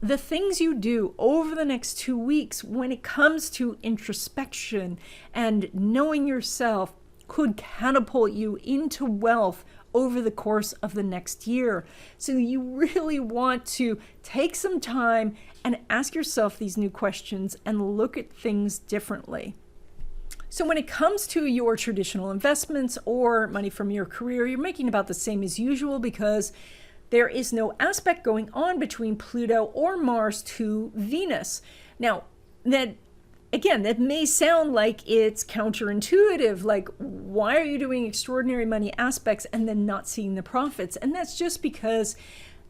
The things you do over the next 2 weeks when it comes to introspection and knowing yourself could catapult you into wealth over the course of the next year. So you really want to take some time and ask yourself these new questions and look at things differently. So when it comes to your traditional investments or money from your career, you're making about the same as usual because there is no aspect going on between Pluto or Mars to Venus. Now, that may sound like it's counterintuitive, like why are you doing extraordinary money aspects and then not seeing the profits? And that's just because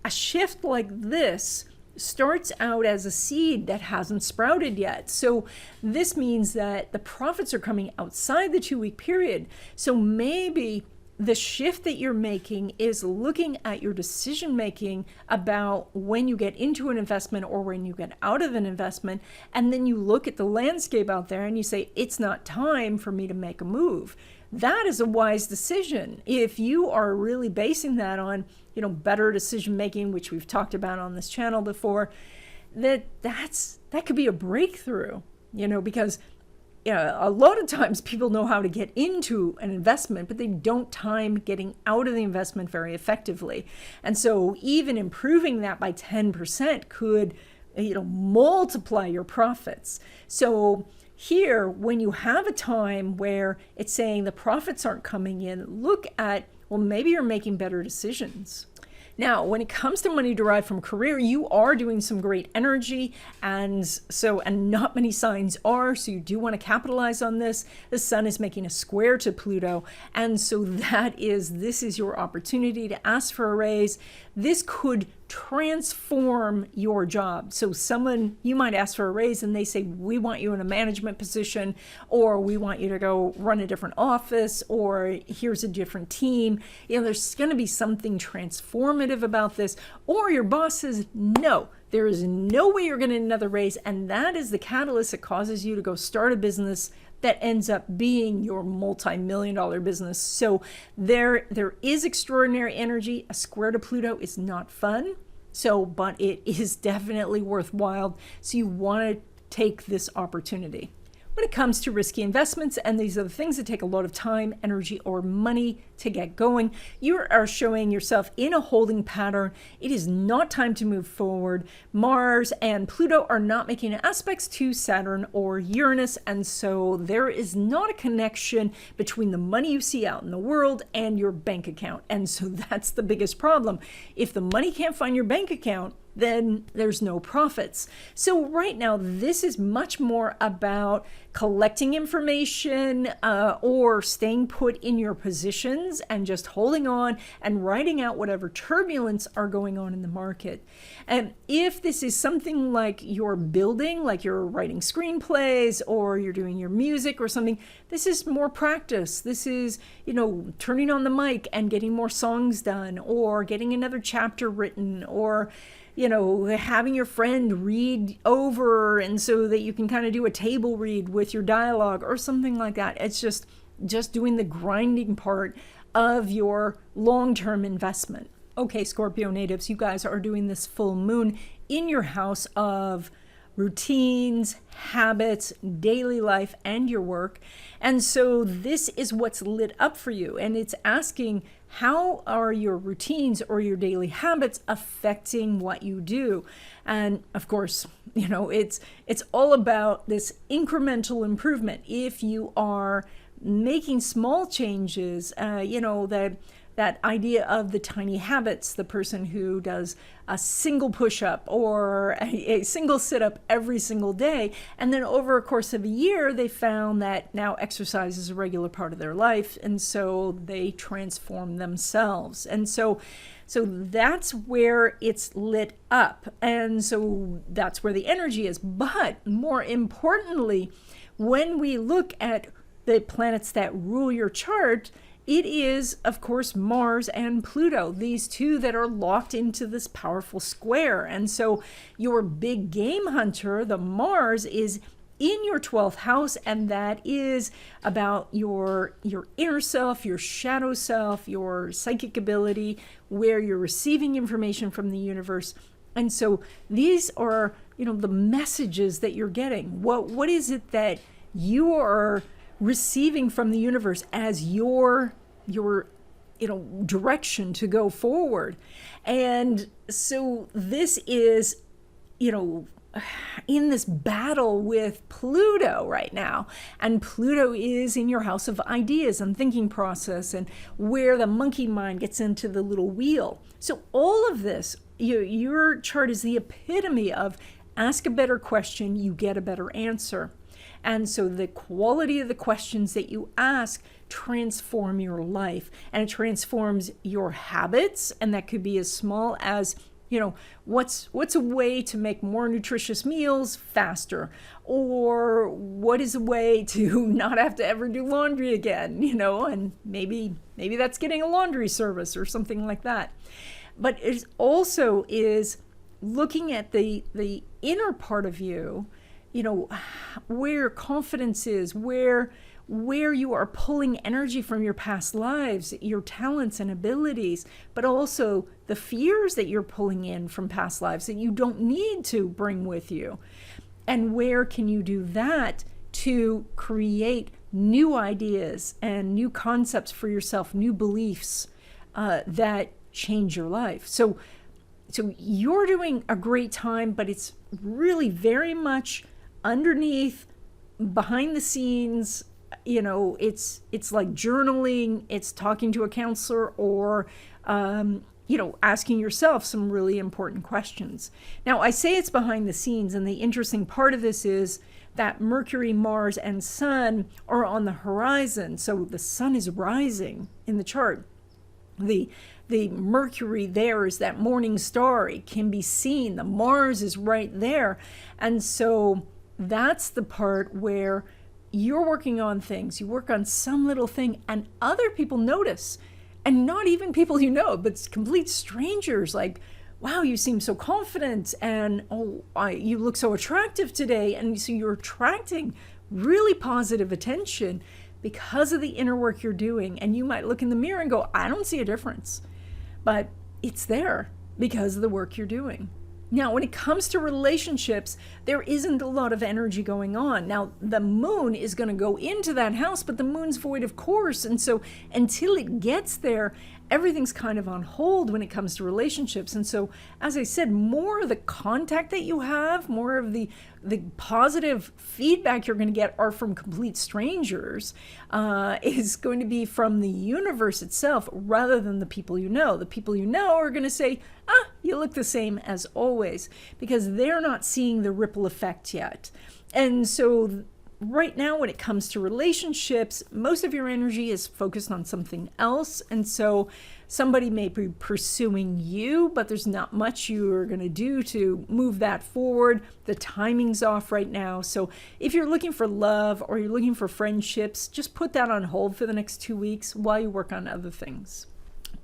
a shift like this starts out as a seed that hasn't sprouted yet. So this means that the profits are coming outside the 2-week period. So maybe the shift that you're making is looking at your decision making about when you get into an investment or when you get out of an investment, and then you look at the landscape out there and you say, it's not time for me to make a move. That is a wise decision. If you are really basing that on, better decision making, which we've talked about on this channel before, that could be a breakthrough, because a lot of times people know how to get into an investment, but they don't time getting out of the investment very effectively. And so even improving that by 10% could, multiply your profits. So here, when you have a time where it's saying the profits aren't coming in, look at, well, maybe you're making better decisions. Now, when it comes to money derived from career, you are doing some great energy, and not many signs are, so you do want to capitalize on this. The sun is making a square to Pluto, and so this is your opportunity to ask for a raise. This could transform your job. So you might ask for a raise and they say, we want you in a management position, or we want you to go run a different office, or here's a different team. There's going to be something transformative about this. Or your boss says, no, there is no way you're going to get another raise. And that is the catalyst that causes you to go start a business that ends up being your multi-million-dollar business. So there is extraordinary energy. A square to Pluto is not fun, but it is definitely worthwhile. So you want to take this opportunity. When it comes to risky investments, and these are the things that take a lot of time, energy, or money to get going, you are showing yourself in a holding pattern. It is not time to move forward. Mars and Pluto are not making aspects to Saturn or Uranus, and so there is not a connection between the money you see out in the world and your bank account. And so that's the biggest problem. If the money can't find your bank account, then there's no profits. So right now, this is much more about collecting information or staying put in your positions and just holding on and writing out whatever turbulence are going on in the market. And if this is something like you're building, like you're writing screenplays or you're doing your music or something, this is more practice. This is, turning on the mic and getting more songs done, or getting another chapter written, or having your friend read over, and so that you can kind of do a table read with your dialogue or something like that. It's just doing the grinding part of your long-term investment. Okay, Scorpio natives, you guys are doing this full moon in your house of routines, habits, daily life, and your work. And so this is what's lit up for you. And it's asking, how are your routines or your daily habits affecting what you do? And of course, it's all about this incremental improvement. If you are making small changes, that idea of the tiny habits, the person who does a single push-up or a single sit-up every single day, and then over a course of a year, they found that now exercise is a regular part of their life, and so they transform themselves. And so that's where it's lit up, and so that's where the energy is. But more importantly, when we look at the planets that rule your chart, it is, of course, Mars and Pluto, these two that are locked into this powerful square. And so your big game hunter, the Mars, is in your 12th house, and that is about your inner self, your shadow self, your psychic ability, where you're receiving information from the universe. And so these are, the messages that you're getting. What is it that you are receiving from the universe as your direction to go forward? And so this is, in this battle with Pluto right now. And Pluto is in your house of ideas and thinking process, and where the monkey mind gets into the little wheel. So all of this, your chart is the epitome of ask a better question, you get a better answer. And so the quality of the questions that you ask transform your life, and it transforms your habits. And that could be as small as, what's a way to make more nutritious meals faster? Or what is a way to not have to ever do laundry again, and maybe that's getting a laundry service or something like that. But it also is looking at the inner part of you, where confidence is, where you are pulling energy from your past lives, your talents and abilities, but also the fears that you're pulling in from past lives that you don't need to bring with you. And where can you do that to create new ideas and new concepts for yourself, new beliefs that change your life? So you're doing a great time, but it's really very much underneath, behind the scenes. It's like journaling, it's talking to a counselor, or asking yourself some really important questions. Now, I say it's behind the scenes, and the interesting part of this is that Mercury, Mars, and Sun are on the horizon. So the Sun is rising in the chart. The Mercury there is that morning star. It can be seen. The Mars is right there. And so that's the part where you're working on things. You work on some little thing and other people notice. And not even people you know, but complete strangers, like, wow, you seem so confident, and you look so attractive today. And so you're attracting really positive attention because of the inner work you're doing. And you might look in the mirror and go, I don't see a difference. But it's there because of the work you're doing. Now, when it comes to relationships, there isn't a lot of energy going on. Now, the moon is going to go into that house, but the moon's void of course. And so until it gets there, everything's kind of on hold when it comes to relationships. And so, as I said, more of the contact that you have, more of the positive feedback you're going to get are from complete strangers, is going to be from the universe itself rather than the people you know. The people you know are going to say, you look the same as always, because they're not seeing the ripple effect yet. And so right now, when it comes to relationships, most of your energy is focused on something else. And so somebody may be pursuing you, but there's not much you're going to do to move that forward. The timing's off right now. So if you're looking for love or you're looking for friendships, just put that on hold for the next 2 weeks while you work on other things.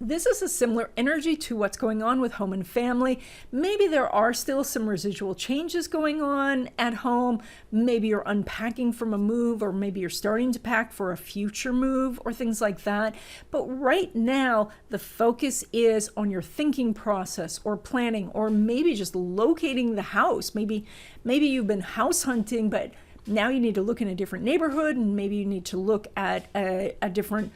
This is a similar energy to what's going on with home and family. Maybe there are still some residual changes going on at home. Maybe you're unpacking from a move, or maybe you're starting to pack for a future move or things like that. But right now, the focus is on your thinking process or planning, or maybe just locating the house. Maybe you've been house hunting, but now you need to look in a different neighborhood, and maybe you need to look at a different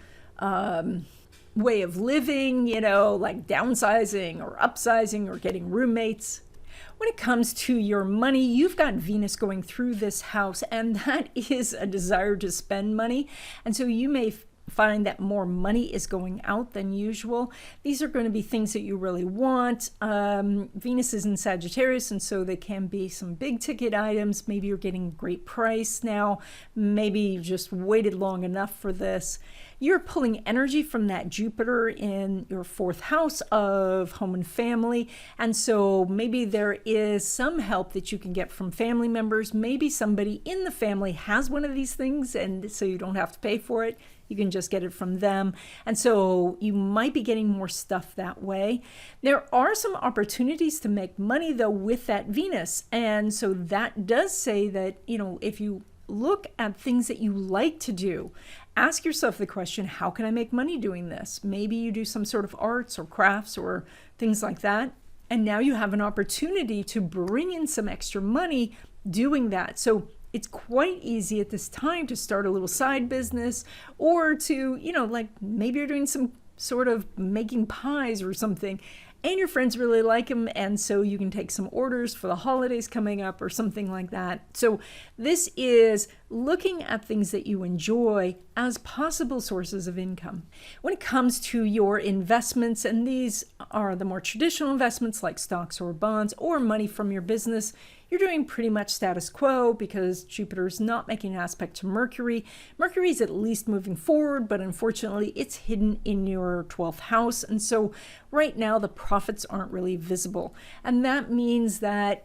way of living, like downsizing or upsizing or getting roommates. When it comes to your money, you've got Venus going through this house, and that is a desire to spend money. And so you may find that more money is going out than usual. These are going to be things that you really want. Venus is in Sagittarius, and so they can be some big ticket items. Maybe you're getting a great price now. Maybe you just waited long enough for this. You're pulling energy from that Jupiter in your 4th house of home and family. And so maybe there is some help that you can get from family members. Maybe somebody in the family has one of these things, and so you don't have to pay for it. You can just get it from them. And so you might be getting more stuff that way. There are some opportunities to make money, though, with that Venus. And so that does say that, if you look at things that you like to do, ask yourself the question, how can I make money doing this? Maybe you do some sort of arts or crafts or things like that. And now you have an opportunity to bring in some extra money doing that. So it's quite easy at this time to start a little side business, or to, like maybe you're doing some sort of making pies or something, and your friends really like them, and so you can take some orders for the holidays coming up or something like that. So this is looking at things that you enjoy as possible sources of income. When it comes to your investments, and these are the more traditional investments like stocks or bonds or money from your business, you're doing pretty much status quo because Jupiter is not making an aspect to Mercury. Mercury is at least moving forward, but unfortunately it's hidden in your 12th house. And so right now the profits aren't really visible. And that means that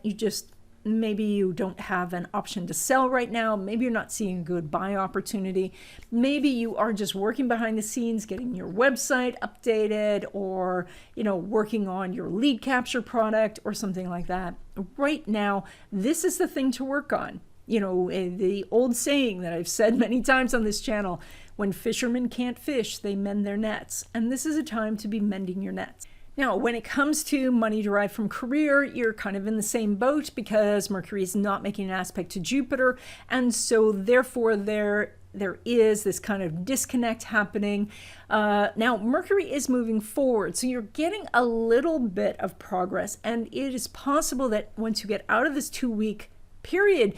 maybe you don't have an option to sell right now. Maybe you're not seeing a good buy opportunity. Maybe you are just working behind the scenes, getting your website updated, or, working on your lead capture product or something like that. Right now, this is the thing to work on. The old saying that I've said many times on this channel, when fishermen can't fish, they mend their nets. And this is a time to be mending your nets. Now, when it comes to money derived from career, you're kind of in the same boat because Mercury is not making an aspect to Jupiter. And so therefore there is this kind of disconnect happening. Now, Mercury is moving forward, so you're getting a little bit of progress. And it is possible that once you get out of this 2-week period,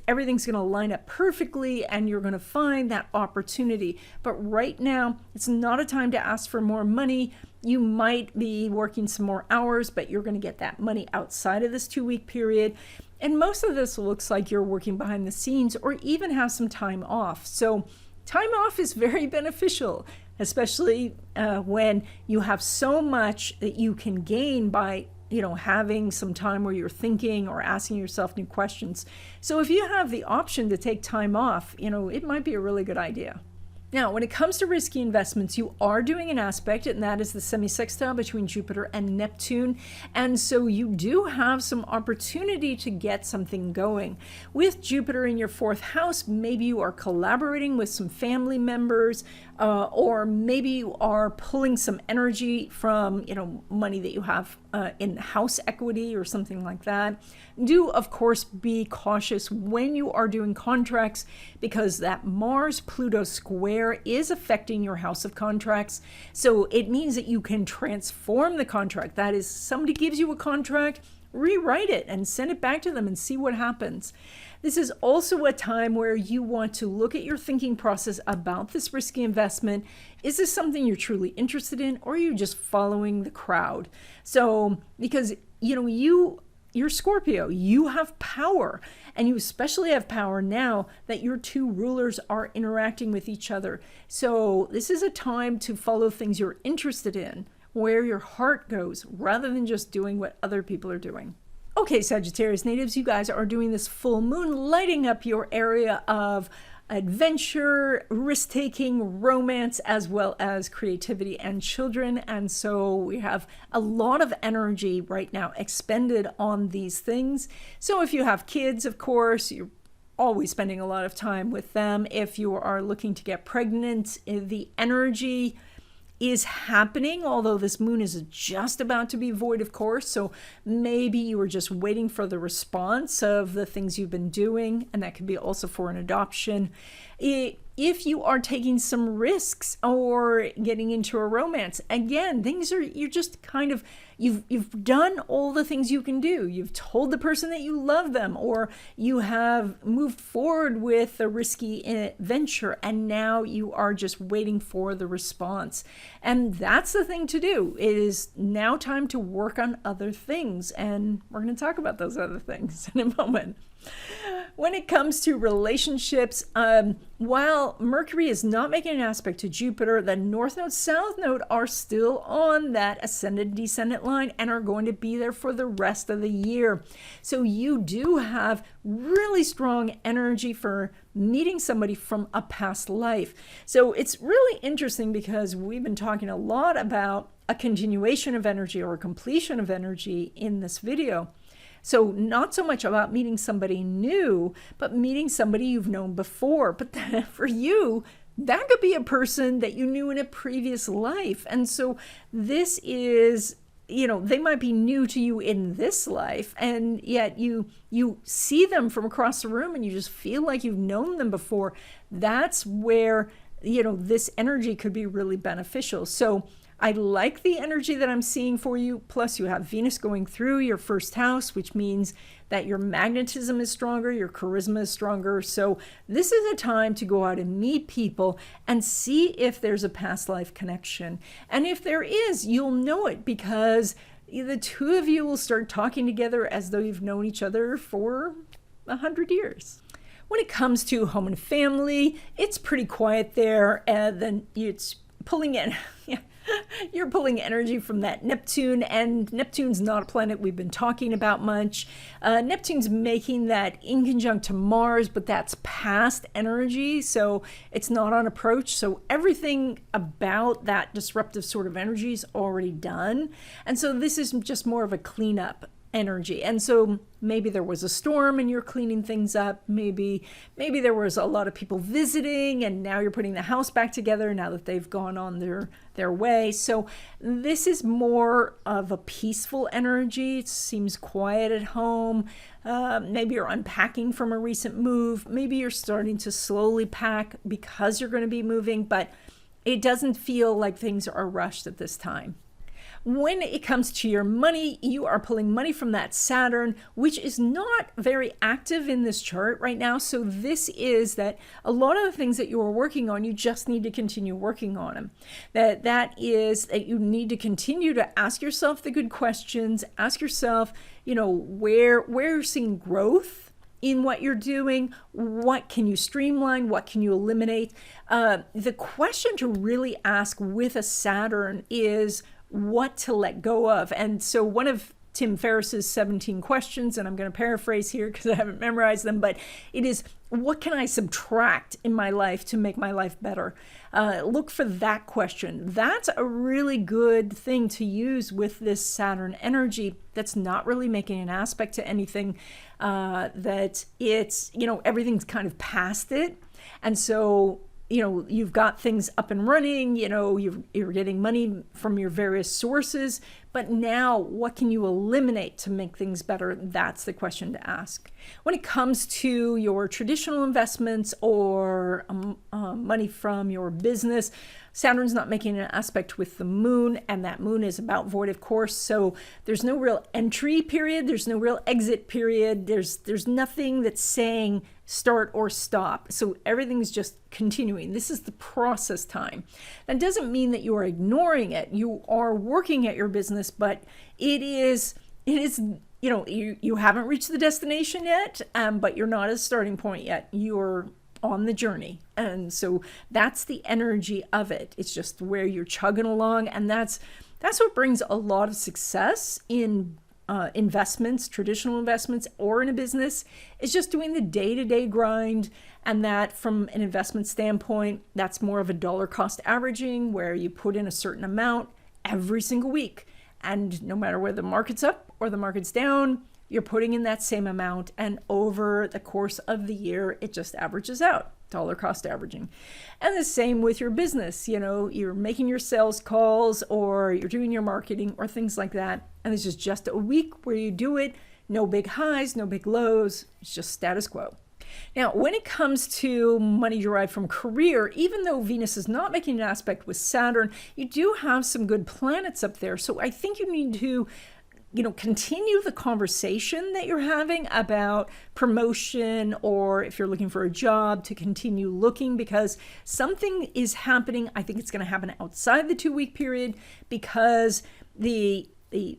everything's going to line up perfectly and you're going to find that opportunity. But right now, it's not a time to ask for more money. You might be working some more hours, but you're going to get that money outside of this 2-week period. And most of this looks like you're working behind the scenes or even have some time off. So time off is very beneficial, especially when you have so much that you can gain by having some time where you're thinking or asking yourself new questions. So if you have the option to take time off, it might be a really good idea. Now, when it comes to risky investments, you are doing an aspect, and that is the semi-sextile between Jupiter and Neptune. And so you do have some opportunity to get something going. With Jupiter in your 4th house, maybe you are collaborating with some family members, or maybe you are pulling some energy from, money that you have in house equity or something like that. Do, of course, be cautious when you are doing contracts, because that Mars-Pluto square is affecting your house of contracts. So it means that you can transform the contract. That is, somebody gives you a contract, rewrite it and send it back to them and see what happens. This is also a time where you want to look at your thinking process about this risky investment. Is this something you're truly interested in, or are you just following the crowd? So, because, you're Scorpio, you have power, and you especially have power now that your 2 rulers are interacting with each other. So this is a time to follow things you're interested in, where your heart goes, rather than just doing what other people are doing. Okay, Sagittarius natives, you guys are doing this full moon, lighting up your area of adventure, risk-taking, romance, as well as creativity and children. And so we have a lot of energy right now expended on these things. So if you have kids, of course, you're always spending a lot of time with them. If you are looking to get pregnant, the energy is happening, although this moon is just about to be void, of course. So maybe you were just waiting for the response of the things you've been doing, and that could be also for an adoption. If you are taking some risks or getting into a romance, again, you're just kind of, you've done all the things you can do. You've told the person that you love them, or you have moved forward with a risky venture, and now you are just waiting for the response. And that's the thing to do. It is now time to work on other things, and we're going to talk about those other things in a moment. When it comes to relationships, while Mercury is not making an aspect to Jupiter, the North Node, South Node are still on that ascendant-descendant line and are going to be there for the rest of the year. So you do have really strong energy for meeting somebody from a past life. So it's really interesting because we've been talking a lot about a continuation of energy or a completion of energy in this video. So not so much about meeting somebody new, but meeting somebody you've known before. But for you, that could be a person that you knew in a previous life. And so this is, they might be new to you in this life, and yet you see them from across the room and you just feel like you've known them before. That's where, this energy could be really beneficial. So I like the energy that I'm seeing for you. Plus, you have Venus going through your 1st house, which means that your magnetism is stronger, your charisma is stronger. So this is a time to go out and meet people and see if there's a past life connection. And if there is, you'll know it, because the 2 of you will start talking together as though you've known each other for 100 years. When it comes to home and family, it's pretty quiet there. And then it's pulling in... You're pulling energy from that Neptune, and Neptune's not a planet we've been talking about much. Neptune's making that in conjunct to Mars, but that's past energy, so it's not on approach. So everything about that disruptive sort of energy is already done. And so this is just more of a cleanup energy. And so maybe there was a storm and you're cleaning things up. Maybe there was a lot of people visiting and now you're putting the house back together now that they've gone on their way. So this is more of a peaceful energy. It seems quiet at home. Maybe you're unpacking from a recent move. Maybe you're starting to slowly pack because you're going to be moving, but it doesn't feel like things are rushed at this time. When it comes to your money, you are pulling money from that Saturn, which is not very active in this chart right now. So this is that a lot of the things that you are working on, you just need to continue working on them. That is that you need to continue to ask yourself the good questions, ask yourself, where you're seeing growth in what you're doing, what can you streamline, what can you eliminate. The question to really ask with a Saturn is what to let go of. And so one of Tim Ferriss's 17 questions, and I'm going to paraphrase here because I haven't memorized them, but it is, what can I subtract in my life to make my life better? Look for that question. That's a really good thing to use with this Saturn energy that's not really making an aspect to anything, that it's, everything's kind of past it. And so you've got things up and running, you're getting money from your various sources, but now what can you eliminate to make things better? That's the question to ask. When it comes to your traditional investments or money from your business, Saturn's not making an aspect with the moon, and that moon is about void of course. So there's no real entry period. There's no real exit period. There's nothing that's saying start or stop. So everything's just continuing. This is the process time. That doesn't mean that you are ignoring it. You are working at your business, but it is, you haven't reached the destination yet, but you're not at a starting point yet. You're on the journey. And so that's the energy of it. It's just where you're chugging along. And that's what brings a lot of success in investments, traditional investments, or in a business, is just doing the day-to-day grind. And that from an investment standpoint, that's more of a dollar cost averaging, where you put in a certain amount every single week. And no matter whether the market's up or the market's down, you're putting in that same amount. And over the course of the year, it just averages out. Dollar cost averaging. And the same with your business. You're making your sales calls, or you're doing your marketing or things like that. And this is just a week where you do it. No big highs, no big lows. It's just status quo. Now, when it comes to money derived from career, even though Venus is not making an aspect with Saturn, you do have some good planets up there. So I think you need to continue the conversation that you're having about promotion, or if you're looking for a job, to continue looking, because something is happening. I think it's going to happen outside the 2-week period, because the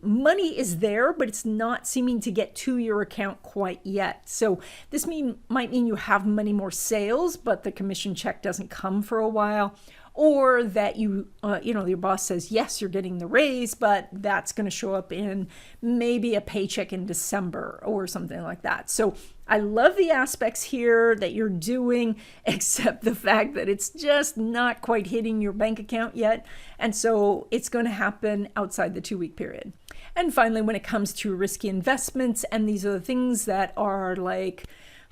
money is there, but it's not seeming to get to your account quite yet. So this might mean you have many more sales, but the commission check doesn't come for a while. Or that your boss says, yes, you're getting the raise, but that's going to show up in maybe a paycheck in December or something like that. So I love the aspects here that you're doing, except the fact that it's just not quite hitting your bank account yet. And so it's going to happen outside the 2-week period. And finally, when it comes to risky investments, and these are the things that are like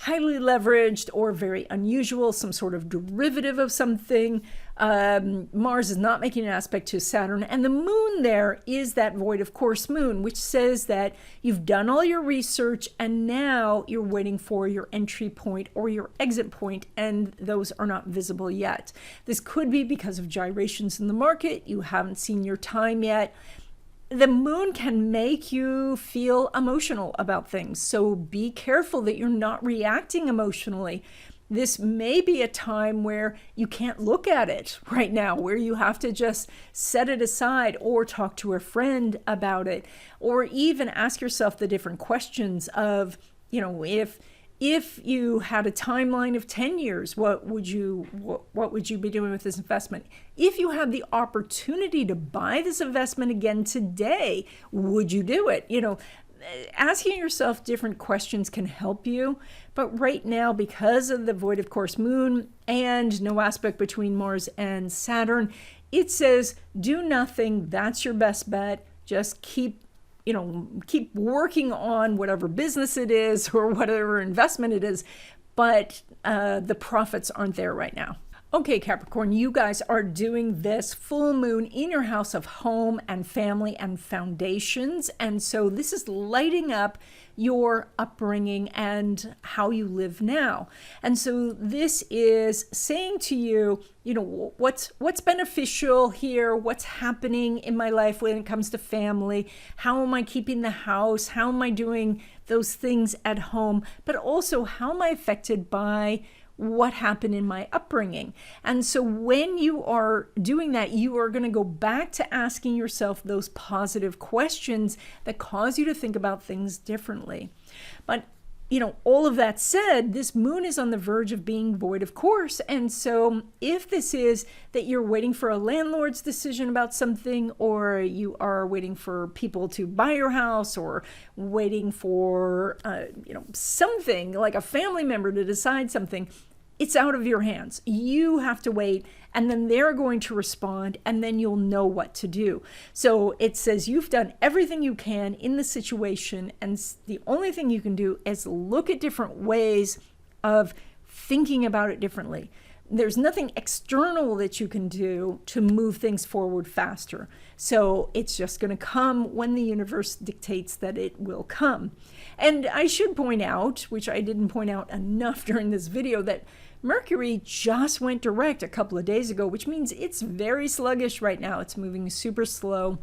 highly leveraged or very unusual, some sort of derivative of something. Mars is not making an aspect to Saturn, and the moon there is that void of course moon, which says that you've done all your research and now you're waiting for your entry point or your exit point, and those are not visible yet. This could be because of gyrations in the market. You haven't seen your time yet. The moon can make you feel emotional about things, so be careful that you're not reacting emotionally. This may be a time where you can't look at it right now, where you have to just set it aside, or talk to a friend about it, or even ask yourself the different questions of, if you had a timeline of 10 years, what would you be doing with this investment? If you had the opportunity to buy this investment again today, would you do it? Asking yourself different questions can help you. But right now, because of the void of course moon and no aspect between Mars and Saturn, it says do nothing. That's your best bet. Just keep working on whatever business it is or whatever investment it is, but the profits aren't there right now. Okay, Capricorn, you guys are doing this full moon in your house of home and family and foundations. And so this is lighting up your upbringing and how you live now. And so this is saying to you, you know, what's beneficial here, what's happening in my life when it comes to family, how am I keeping the house, how am I doing those things at home, but also how am I affected by what happened in my upbringing. And so when you are doing that, you are going to go back to asking yourself those positive questions that cause you to think about things differently. But you know, all of that said, this moon is on the verge of being void of course. And so if this is that you're waiting for a landlord's decision about something, or you are waiting for people to buy your house, or waiting for, you know, something like a family member to decide something, it's out of your hands. You have to wait, and then they're going to respond, and then you'll know what to do. So it says you've done everything you can in the situation, and the only thing you can do is look at different ways of thinking about it differently. There's nothing external that you can do to move things forward faster. So it's just going to come when the universe dictates that it will come. And I should point out, which I didn't point out enough during this video, that Mercury just went direct a couple of days ago, which means it's very sluggish right now. It's moving super slow.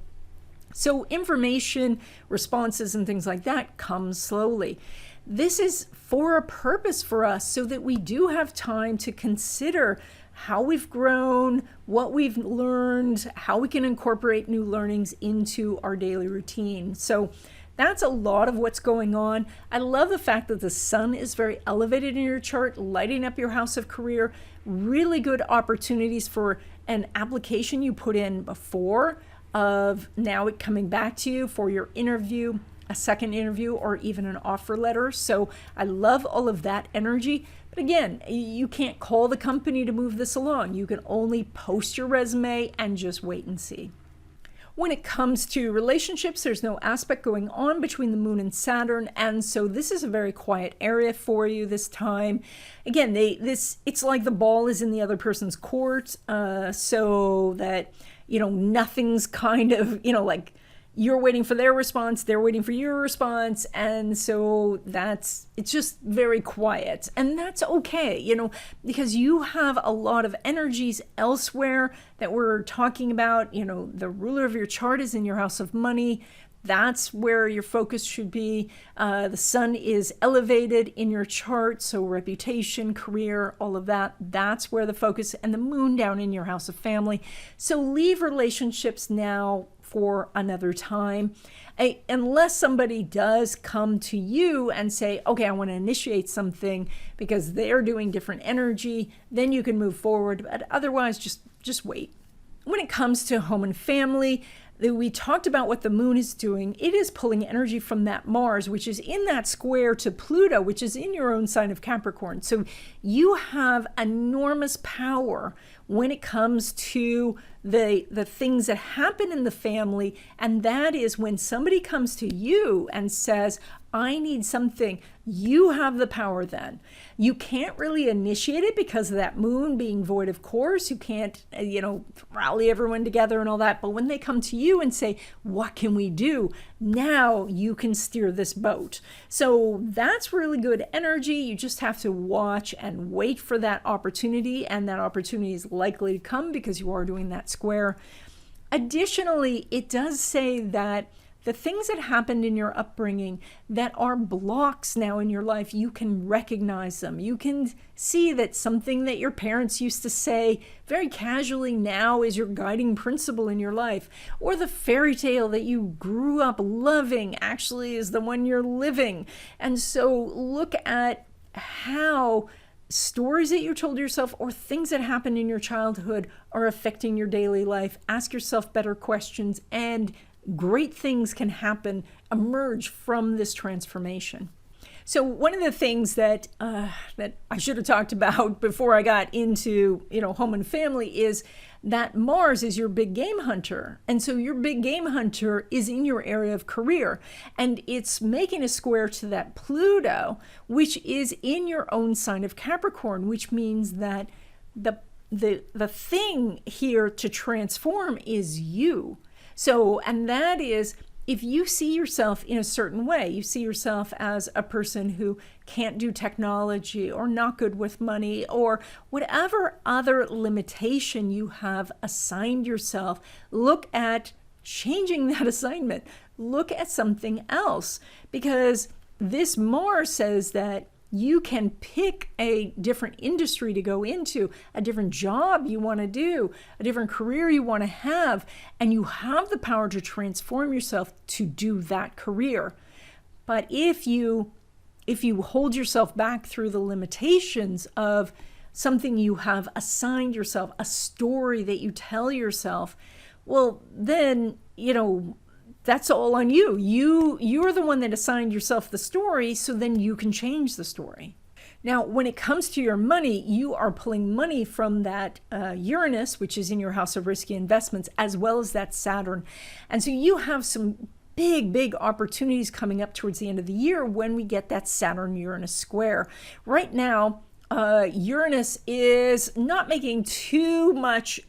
So information, responses, and things like that come slowly. This is for a purpose for us, so that we do have time to consider how we've grown, what we've learned, how we can incorporate new learnings into our daily routine. So that's a lot of what's going on. I love the fact that the sun is very elevated in your chart, lighting up your house of career. Really good opportunities for an application you put in before, of now it coming back to you for your interview, a second interview, or even an offer letter. So I love all of that energy. But again, you can't call the company to move this along. You can only post your resume and just wait and see. When it comes to relationships, there's no aspect going on between the moon and Saturn, and so this is a very quiet area for you this time. Again, it's like the ball is in the other person's court, so that, you know, nothing's kind of, you know, like you're waiting for their response, they're waiting for your response, and so it's just very quiet. And that's okay, you know, because you have a lot of energies elsewhere that we're talking about. You know, the ruler of your chart is in your house of money. That's where your focus should be. The sun is elevated in your chart, so reputation, career, all of that, that's where the focus, and the moon down in your house of family. So leave relationships now for another time, unless somebody does come to you and say, okay, I want to initiate something because they're doing different energy, then you can move forward. But otherwise, just wait. When it comes to home and family, we talked about what the moon is doing. It is pulling energy from that Mars, which is in that square to Pluto, which is in your own sign of Capricorn. So you have enormous power when it comes to the things that happen in the family. And that is when somebody comes to you and says, I need something, you have the power then. You can't really initiate it because of that moon being void of course. You can't, you know, rally everyone together and all that. But when they come to you and say, what can we do? Now you can steer this boat. So that's really good energy. You just have to watch and wait for that opportunity. And that opportunity is likely to come because you are doing that square. Additionally, it does say that the things that happened in your upbringing that are blocks now in your life, you can recognize them. You can see that something that your parents used to say very casually now is your guiding principle in your life. Or the fairy tale that you grew up loving actually is the one you're living. And so look at how stories that you told yourself or things that happened in your childhood are affecting your daily life. Ask yourself better questions, and great things can happen, emerge from this transformation. So one of the things that I should have talked about before I got into, you know, home and family is that Mars is your big game hunter. And so your big game hunter is in your area of career, and it's making a square to that Pluto, which is in your own sign of Capricorn, which means that the thing here to transform is you. So, and that is, if you see yourself in a certain way, you see yourself as a person who can't do technology or not good with money or whatever other limitation you have assigned yourself, look at changing that assignment. Look at something else, because this Mars says that you can pick a different industry to go into, a different job you want to do, a different career you want to have, and you have the power to transform yourself to do that career. But if you hold yourself back through the limitations of something you have assigned yourself, a story that you tell yourself, well, then, that's all on you. You're the one that assigned yourself the story, so then you can change the story. Now, when it comes to your money, you are pulling money from that Uranus, which is in your house of risky investments, as well as that Saturn. And so you have some big opportunities coming up towards the end of the year when we get that Saturn-Uranus square. Right now, Uranus is not making too much.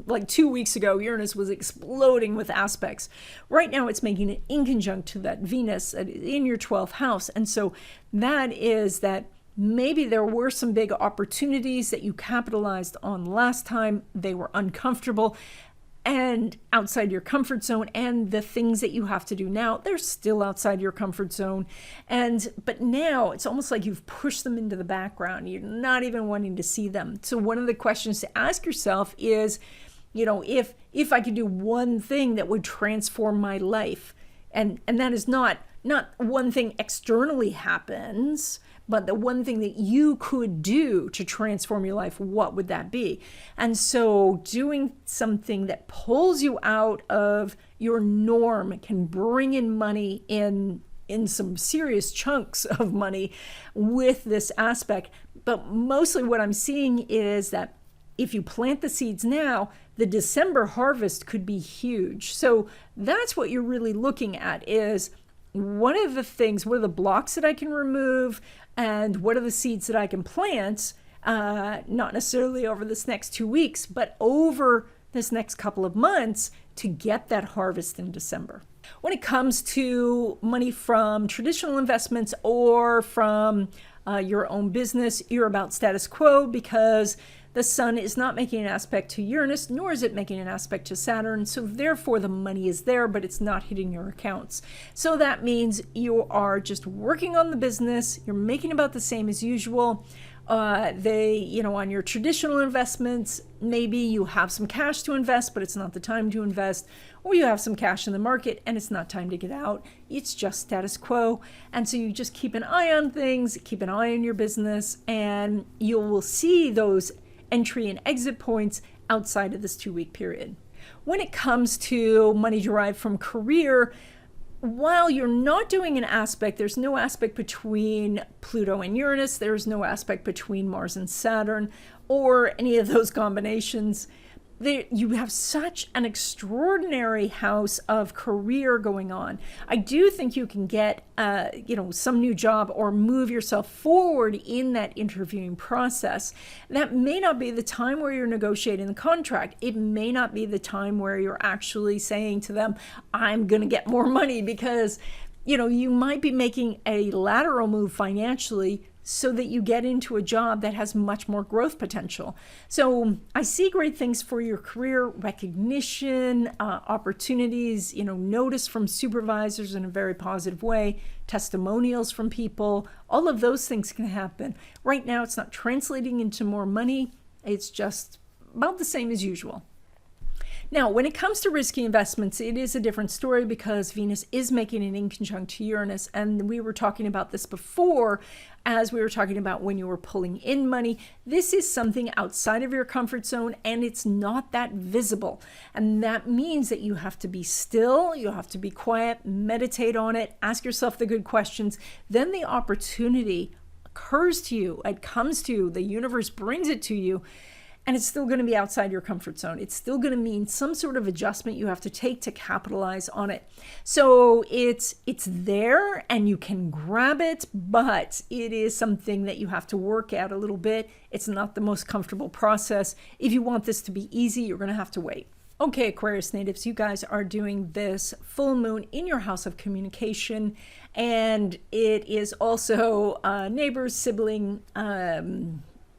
Like 2 weeks ago, Uranus was exploding with aspects. Right now, it's making it inconjunct to that Venus in your 12th house. And so that is that maybe there were some big opportunities that you capitalized on last time. They were uncomfortable and outside your comfort zone, and the things that you have to do now, they're still outside your comfort zone. But now it's almost like you've pushed them into the background. You're not even wanting to see them. So one of the questions to ask yourself is, if I could do one thing that would transform my life, and that is not one thing externally happens, but the one thing that you could do to transform your life, what would that be? And so doing something that pulls you out of your norm can bring in money in some serious chunks of money with this aspect. But mostly what I'm seeing is that if you plant the seeds now, the December harvest could be huge. So that's what you're really looking at, is what are the blocks that I can remove, and what are the seeds that I can plant, not necessarily over this next 2 weeks, but over this next couple of months to get that harvest in December. When it comes to money from traditional investments or from your own business, you're about status quo, because the sun is not making an aspect to Uranus, nor is it making an aspect to Saturn. So therefore the money is there, but it's not hitting your accounts. So that means you are just working on the business. You're making about the same as usual. On your traditional investments, maybe you have some cash to invest, but it's not the time to invest. Or you have some cash in the market and it's not time to get out. It's just status quo. And so you just keep an eye on things, keep an eye on your business, and you will see those entry and exit points outside of this 2-week period. When it comes to money derived from career, while you're not doing an aspect, there's no aspect between Pluto and Uranus, there's no aspect between Mars and Saturn, or any of those combinations. You have such an extraordinary house of career going on. I do think you can get, some new job or move yourself forward in that interviewing process. That may not be the time where you're negotiating the contract. It may not be the time where you're actually saying to them, I'm going to get more money, because, you might be making a lateral move financially so that you get into a job that has much more growth potential. So I see great things for your career: recognition, opportunities, notice from supervisors in a very positive way, testimonials from people. All of those things can happen. Right now, it's not translating into more money. It's just about the same as usual. Now, when it comes to risky investments, it is a different story, because Venus is making an inconjunct to Uranus. And we were talking about this before, as we were talking about when you were pulling in money. This is something outside of your comfort zone, and it's not that visible. And that means that you have to be still, you have to be quiet, meditate on it, ask yourself the good questions. Then the opportunity occurs to you, it comes to you, the universe brings it to you. and it's still going to be outside your comfort zone. It's still going to mean some sort of adjustment you have to take to capitalize on it. So it's there and you can grab it, but it is something that you have to work at a little bit. It's not the most comfortable process. If you want this to be easy, you're going to have to wait. Okay, Aquarius natives, you guys are doing this full moon in your house of communication, and it is also neighbors, sibling,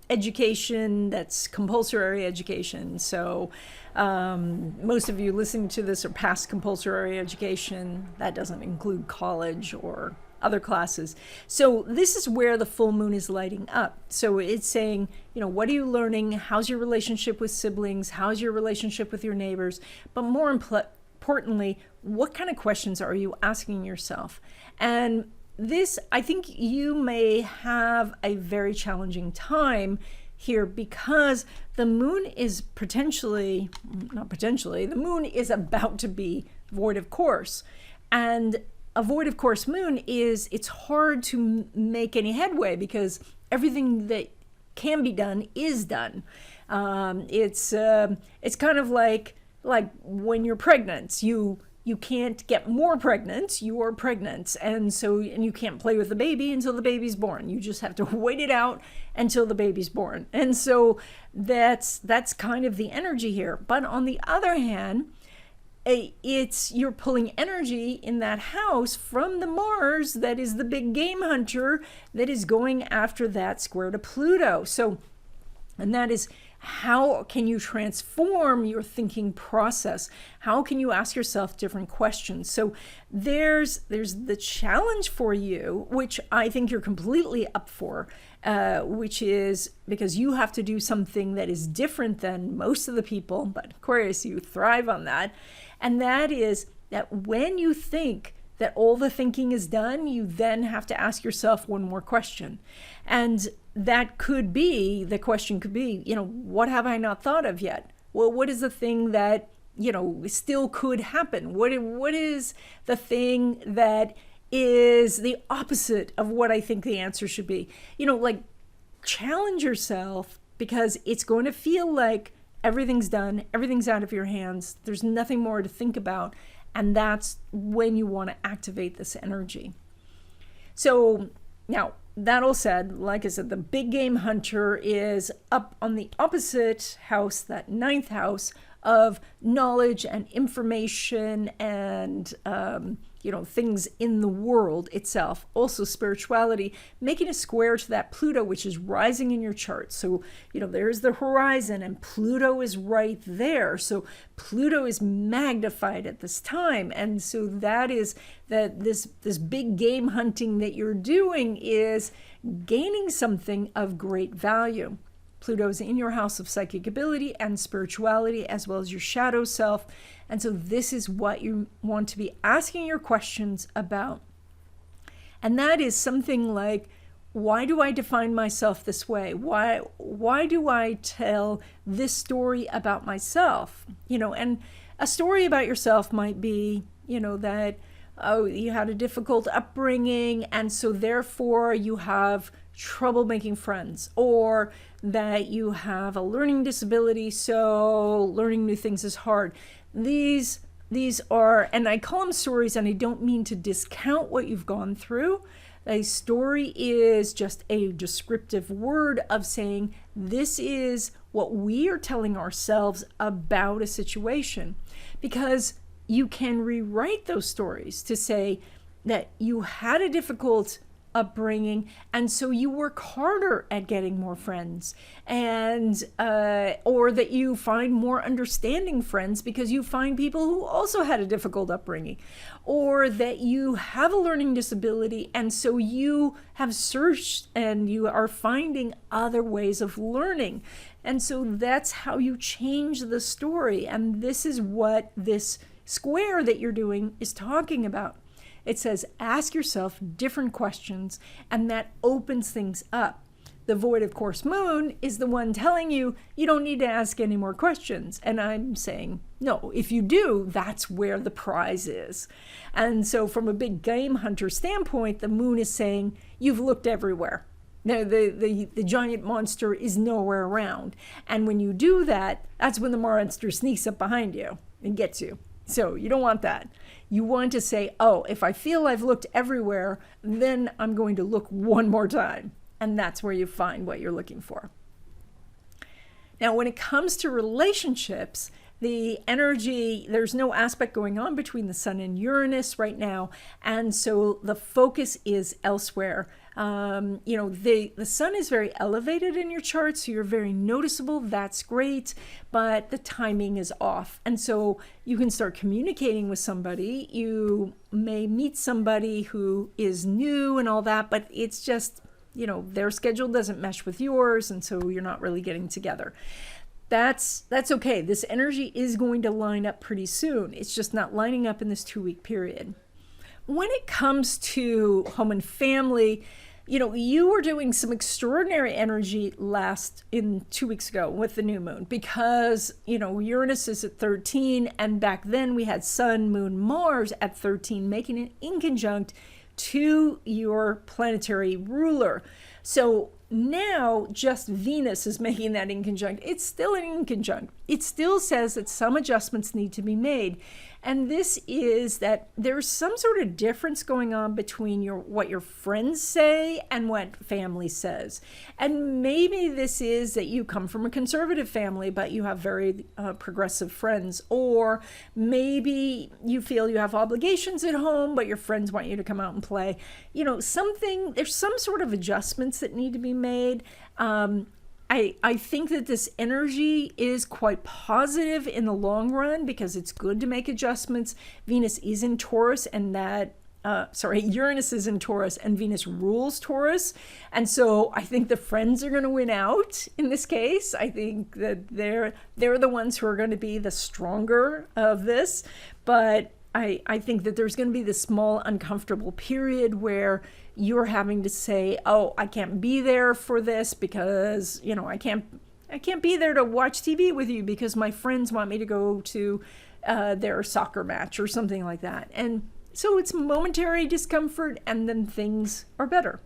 education, that's compulsory education. So most of you listening to this are past compulsory education. That doesn't include college or other classes. So this is where the full moon is lighting up. So it's saying, what are you learning? How's your relationship with siblings? How's your relationship with your neighbors? But more importantly, what kind of questions are you asking yourself? And this, I think you may have a very challenging time here because the moon is the moon is about to be void of course. And a void of course moon it's hard to make any headway because everything that can be done is done. It's kind of like when you're pregnant, you can't get more pregnant, you are pregnant. And you can't play with the baby until the baby's born. You just have to wait it out until the baby's born. And so that's kind of the energy here. But on the other hand, you're pulling energy in that house from the Mars that is the big game hunter that is going after that square to Pluto. And that is, how can you transform your thinking process? How can you ask yourself different questions? So there's the challenge for you, which I think you're completely up for, which is because you have to do something that is different than most of the people, but Aquarius, you thrive on that. And that is that when you think that all the thinking is done, you then have to ask yourself one more question. And that could be, the question could be, what have I not thought of yet? Well, what is the thing that, still could happen? What is the thing that is the opposite of what I think the answer should be? Challenge yourself, because it's going to feel like everything's done, everything's out of your hands, there's nothing more to think about, and that's when you want to activate this energy. So now, that all said, like I said, the big game hunter is up on the opposite house, that 9th house of knowledge and information and things in the world itself. Also spirituality, making a square to that Pluto, which is rising in your chart. So, there's the horizon and Pluto is right there. So Pluto is magnified at this time. And so that is that this big game hunting that you're doing is gaining something of great value. Pluto's in your house of psychic ability and spirituality, as well as your shadow self. And so this is what you want to be asking your questions about. And that is something like, why do I define myself this way? Why do I tell this story about myself? And a story about yourself might be, that, you had a difficult upbringing, and so therefore you have trouble making friends, or that you have a learning disability, so learning new things is hard. These are, and I call them stories, and I don't mean to discount what you've gone through. A story is just a descriptive word of saying this is what we are telling ourselves about a situation, because you can rewrite those stories to say that you had a difficult upbringing, and so you work harder at getting more friends, and or that you find more understanding friends because you find people who also had a difficult upbringing, or that you have a learning disability and so you have searched and you are finding other ways of learning. And so that's how you change the story, and this is what this square that you're doing is talking about. It says, ask yourself different questions, and that opens things up. The void of course moon is the one telling you, you don't need to ask any more questions. And I'm saying, no, if you do, that's where the prize is. And so from a big game hunter standpoint, the moon is saying, you've looked everywhere. The giant monster is nowhere around. And when you do that, that's when the monster sneaks up behind you and gets you. So you don't want that. You want to say, oh, if I feel I've looked everywhere, then I'm going to look one more time. And that's where you find what you're looking for. Now, when it comes to relationships, the energy, there's no aspect going on between the Sun and Uranus right now. And so the focus is elsewhere. The Sun is very elevated in your chart, so you're very noticeable. That's great, but the timing is off. And so you can start communicating with somebody. You may meet somebody who is new and all that, but it's just, their schedule doesn't mesh with yours, and so you're not really getting together. That's okay. This energy is going to line up pretty soon. It's just not lining up in this 2-week period. When it comes to home and family, you were doing some extraordinary energy 2 weeks ago with the new moon, because, Uranus is at 13, and back then we had Sun, Moon, Mars at 13, making it inconjunct to your planetary ruler. So now just Venus is making that inconjunct. It's still an inconjunct. It still says that some adjustments need to be made. And this is that there's some sort of difference going on between what your friends say and what family says. And maybe this is that you come from a conservative family, but you have very progressive friends. Or maybe you feel you have obligations at home, but your friends want you to come out and play. There's some sort of adjustments that need to be made. I think that this energy is quite positive in the long run because it's good to make adjustments. Venus is in Taurus, and Uranus is in Taurus, and Venus rules Taurus. And so I think the friends are going to win out in this case. I think that they're the ones who are going to be the stronger of this. But I think that there's going to be this small uncomfortable period where you're having to say, oh, I can't be there for this because, I can't be there to watch TV with you because my friends want me to go to their soccer match or something like that. And so it's momentary discomfort, and then things are better.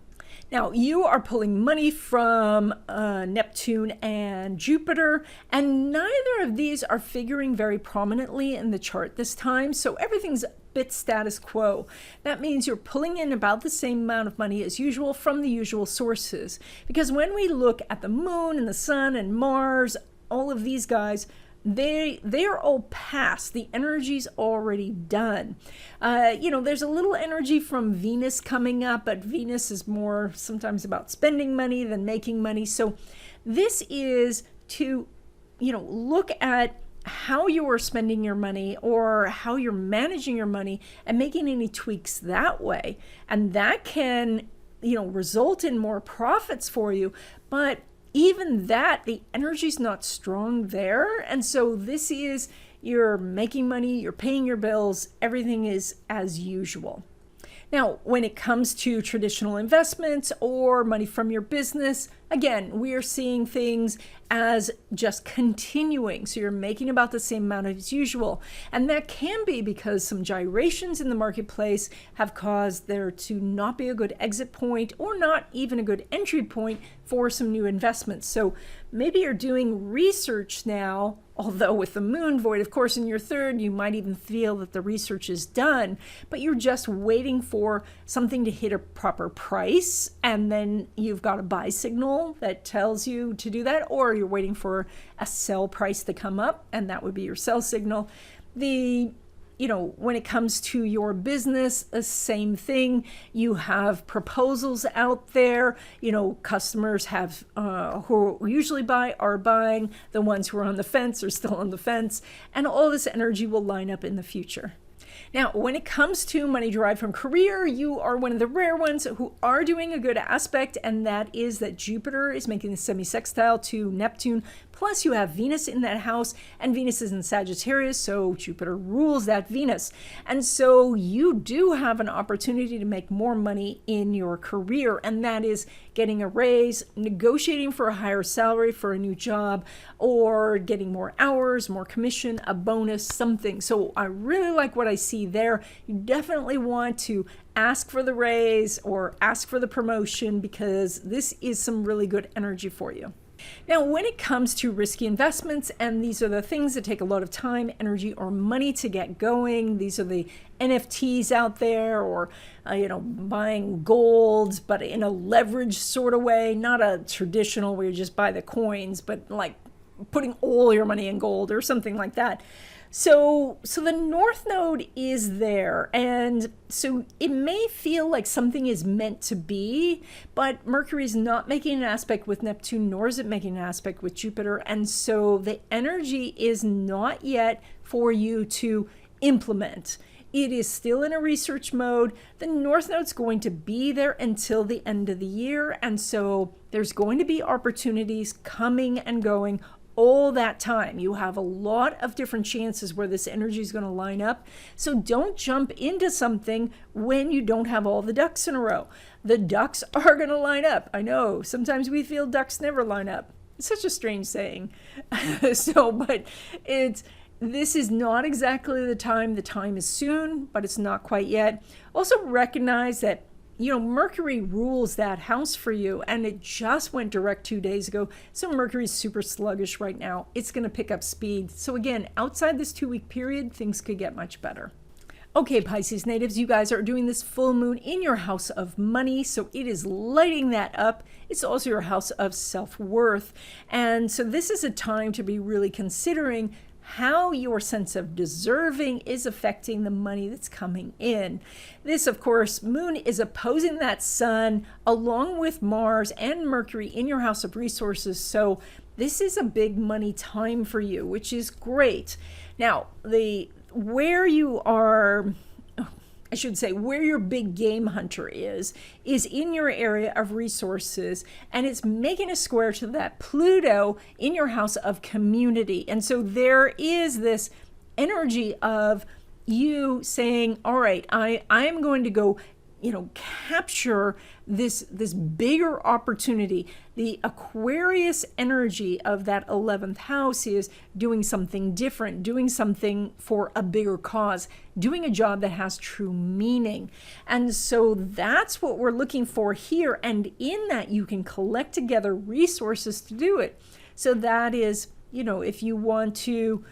Now, you are pulling money from Neptune and Jupiter, and neither of these are figuring very prominently in the chart this time, so everything's a bit status quo. That means you're pulling in about the same amount of money as usual from the usual sources. Because when we look at the moon and the sun and Mars, all of these guys, they are all past. The energy's already done. There's a little energy from Venus coming up, but Venus is more sometimes about spending money than making money. So this is to, look at how you're spending your money or how you're managing your money and making any tweaks that way. And that can, result in more profits for you. But even that, the energy's not strong there. And so this is, you're making money, you're paying your bills, everything is as usual. Now, when it comes to traditional investments or money from your business, again, we are seeing things as just continuing. So you're making about the same amount as usual. And that can be because some gyrations in the marketplace have caused there to not be a good exit point or not even a good entry point for some new investments. So maybe you're doing research now, although with the moon void, of course, in your third, you might even feel that the research is done, but you're just waiting for something to hit a proper price, and then you've got a buy signal that tells you to do that, or you're waiting for a sell price to come up, and that would be your sell signal. When it comes to your business, the same thing. You have proposals out there. Customers have who usually are buying. The ones who are on the fence are still on the fence, and all this energy will line up in the future. Now, when it comes to money derived from career, you are one of the rare ones who are doing a good aspect, and that is that Jupiter is making a semi-sextile to Neptune. Plus, you have Venus in that house, and Venus is in Sagittarius, so Jupiter rules that Venus. And so you do have an opportunity to make more money in your career, and that is getting a raise, negotiating for a higher salary for a new job, or getting more hours, more commission, a bonus, something. So I really like what I see there. You definitely want to ask for the raise or ask for the promotion, because this is some really good energy for you. Now, when it comes to risky investments, and these are the things that take a lot of time, energy, or money to get going, these are the NFTs out there, or buying gold, but in a leveraged sort of way, not a traditional where you just buy the coins, but like putting all your money in gold or something like that. So the North Node is there, and so it may feel like something is meant to be, but Mercury is not making an aspect with Neptune, nor is it making an aspect with Jupiter, and so the energy is not yet for you to implement. It is still in a research mode. The North Node's going to be there until the end of the year, and so there's going to be opportunities coming and going all that time. You have a lot of different chances where this energy is going to line up. So don't jump into something when you don't have all the ducks in a row. The ducks are going to line up. I know sometimes we feel ducks never line up. It's such a strange saying. But this is not exactly the time. The time is soon, but it's not quite yet. Also recognize that Mercury rules that house for you, and it just went direct 2 days ago. So Mercury's super sluggish right now. It's going to pick up speed. So again, outside this 2-week period, things could get much better. Okay, Pisces natives, you guys are doing this full moon in your house of money, so it is lighting that up. It's also your house of self-worth. And so this is a time to be really considering how your sense of deserving is affecting the money that's coming in. This, of course, moon is opposing that sun along with Mars and Mercury in your house of resources. So this is a big money time for you, which is great. Now, where your big game hunter is in your area of resources, and it's making a square to that Pluto in your house of community. And so there is this energy of you saying, all right, I am going to go capture this bigger opportunity. The Aquarius energy of that 11th house is doing something different, doing something for a bigger cause, doing a job that has true meaning. And so that's what we're looking for here. And in that, you can collect together resources to do it. So that is, if you want to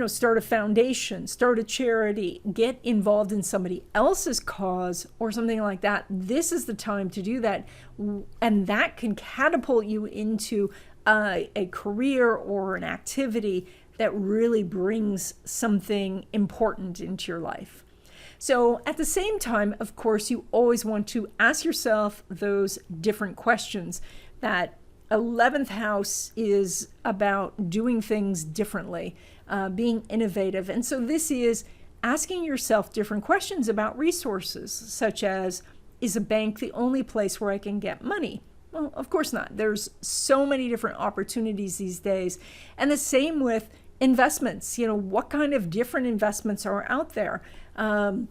start a foundation, start a charity, get involved in somebody else's cause or something like that, this is the time to do that. And that can catapult you into a career or an activity that really brings something important into your life. So at the same time, of course, you always want to ask yourself those different questions. That 11th house is about doing things differently, being innovative. And so this is asking yourself different questions about resources, such as, is a bank the only place where I can get money? Well, of course not. There's so many different opportunities these days. And the same with investments. What kind of different investments are out there? I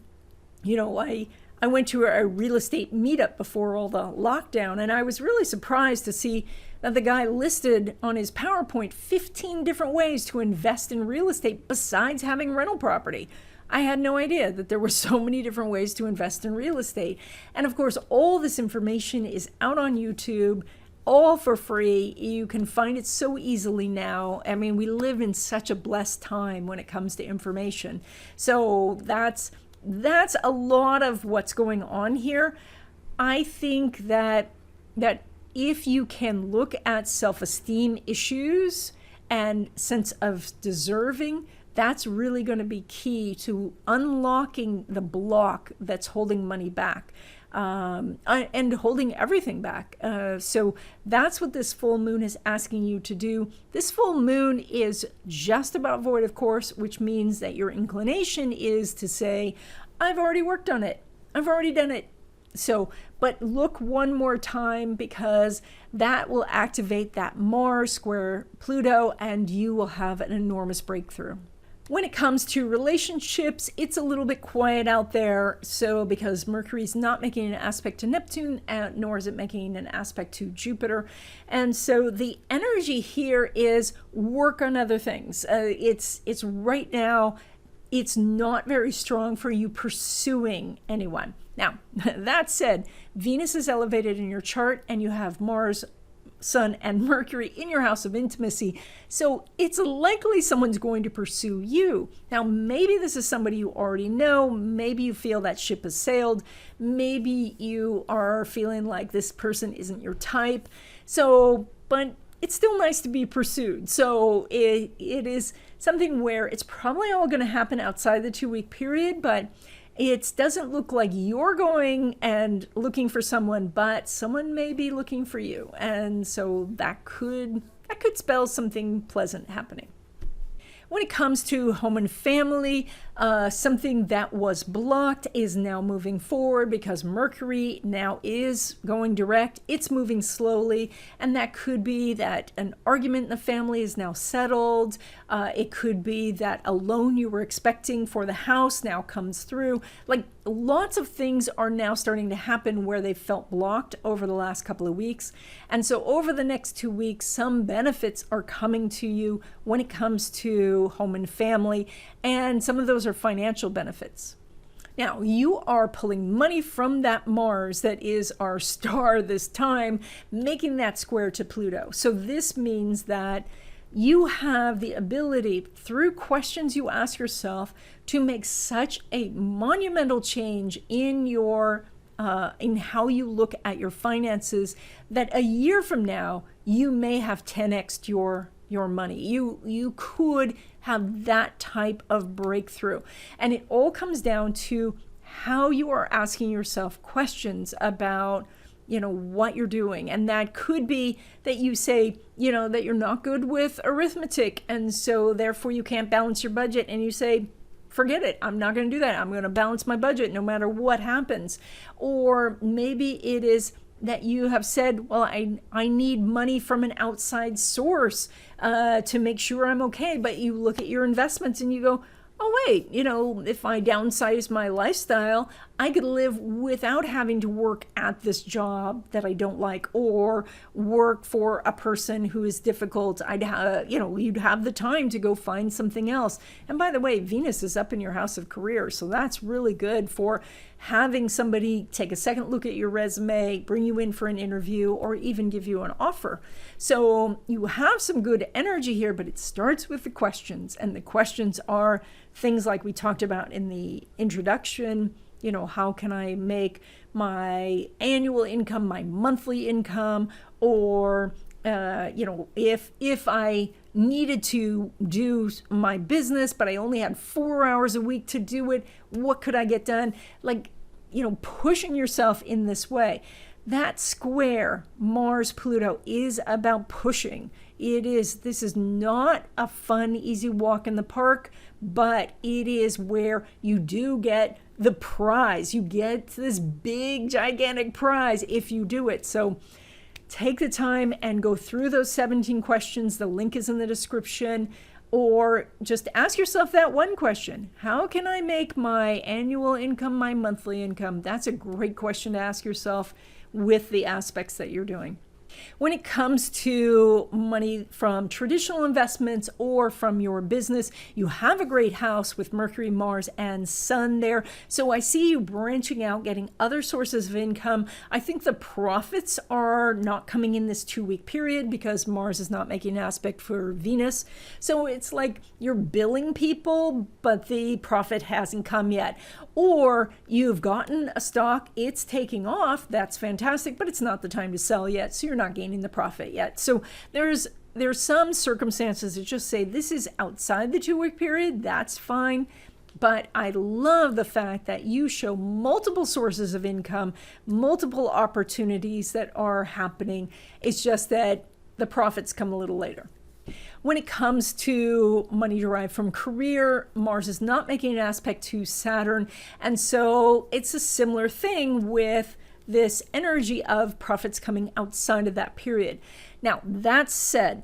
went to a real estate meetup before all the lockdown, and I was really surprised to see that the guy listed on his PowerPoint 15 different ways to invest in real estate besides having rental property. I had no idea that there were so many different ways to invest in real estate. And of course, all this information is out on YouTube, all for free. You can find it so easily now. I mean, we live in such a blessed time when it comes to information. So that's a lot of what's going on here. I think that if you can look at self-esteem issues and sense of deserving, that's really going to be key to unlocking the block that's holding money back and holding everything back. So that's what this full moon is asking you to do. This full moon is just about void, of course, which means that your inclination is to say, I've already worked on it. I've already done it. So, but look one more time, because that will activate that Mars square Pluto, and you will have an enormous breakthrough. When it comes to relationships, it's a little bit quiet out there. So because Mercury's not making an aspect to Neptune, nor is it making an aspect to Jupiter. And so the energy here is work on other things. It's right now, it's not very strong for you pursuing anyone. Now, that said, Venus is elevated in your chart and you have Mars, Sun, and Mercury in your house of intimacy. So it's likely someone's going to pursue you. Now, maybe this is somebody you already know. Maybe you feel that ship has sailed. Maybe you are feeling like this person isn't your type. So, but it's still nice to be pursued. So it is something where it's probably all going to happen outside the 2-week period, but it doesn't look like you're going and looking for someone, but someone may be looking for you. And so that could spell something pleasant happening. When it comes to home and family, something that was blocked is now moving forward because Mercury now is going direct. It's moving slowly, and that could be that an argument in the family is now settled. It could be that a loan you were expecting for the house now comes through. Like, lots of things are now starting to happen where they felt blocked over the last couple of weeks. And so over the next 2 weeks, some benefits are coming to you when it comes to home and family, and some of those are financial benefits. Now, you are pulling money from that Mars that is our star this time, making that square to Pluto. So this means that you have the ability, through questions you ask yourself, to make such a monumental change in your in how you look at your finances that a year from now you may have 10x'd your money. You could have that type of breakthrough, and it all comes down to how you are asking yourself questions about what you're doing. And that could be that you say, that you're not good with arithmetic, and so therefore you can't balance your budget, and you say, forget it, I'm not going to do that. I'm going to balance my budget no matter what happens. Or maybe it is that you have said, well, I need money from an outside source to make sure I'm okay. But you look at your investments and you go, oh, wait, if I downsize my lifestyle, I could live without having to work at this job that I don't like, or work for a person who is difficult. You'd have the time to go find something else. And by the way, Venus is up in your house of career, so that's really good for having somebody take a second look at your resume, bring you in for an interview, or even give you an offer. So you have some good energy here, but it starts with the questions. And the questions are things like we talked about in the introduction. How can I make my annual income my monthly income? Or, if I needed to do my business, but I only had 4 hours a week to do it, what could I get done? Pushing yourself in this way. That square, Mars-Pluto, is about pushing. This is not a fun, easy walk in the park, but it is where you do get the prize. You get this big, gigantic prize if you do it. So take the time and go through those 17 questions. The link is in the description. Or just ask yourself that one question. How can I make my annual income my monthly income? That's a great question to ask yourself with the aspects that you're doing. When it comes to money from traditional investments or from your business, you have a great house with Mercury, Mars, and Sun there. So I see you branching out, getting other sources of income. I think the profits are not coming in this 2-week period because Mars is not making an aspect for Venus. So it's like you're billing people, but the profit hasn't come yet. Or you've gotten a stock, it's taking off, that's fantastic, but it's not the time to sell yet, so you're not gaining the profit yet. So there's some circumstances that just say this is outside the 2-week period, that's fine. But I love the fact that you show multiple sources of income, multiple opportunities that are happening. It's just that the profits come a little later. When it comes to money derived from career, Mars is not making an aspect to Saturn. And so it's a similar thing with this energy of profits coming outside of that period. Now, that said,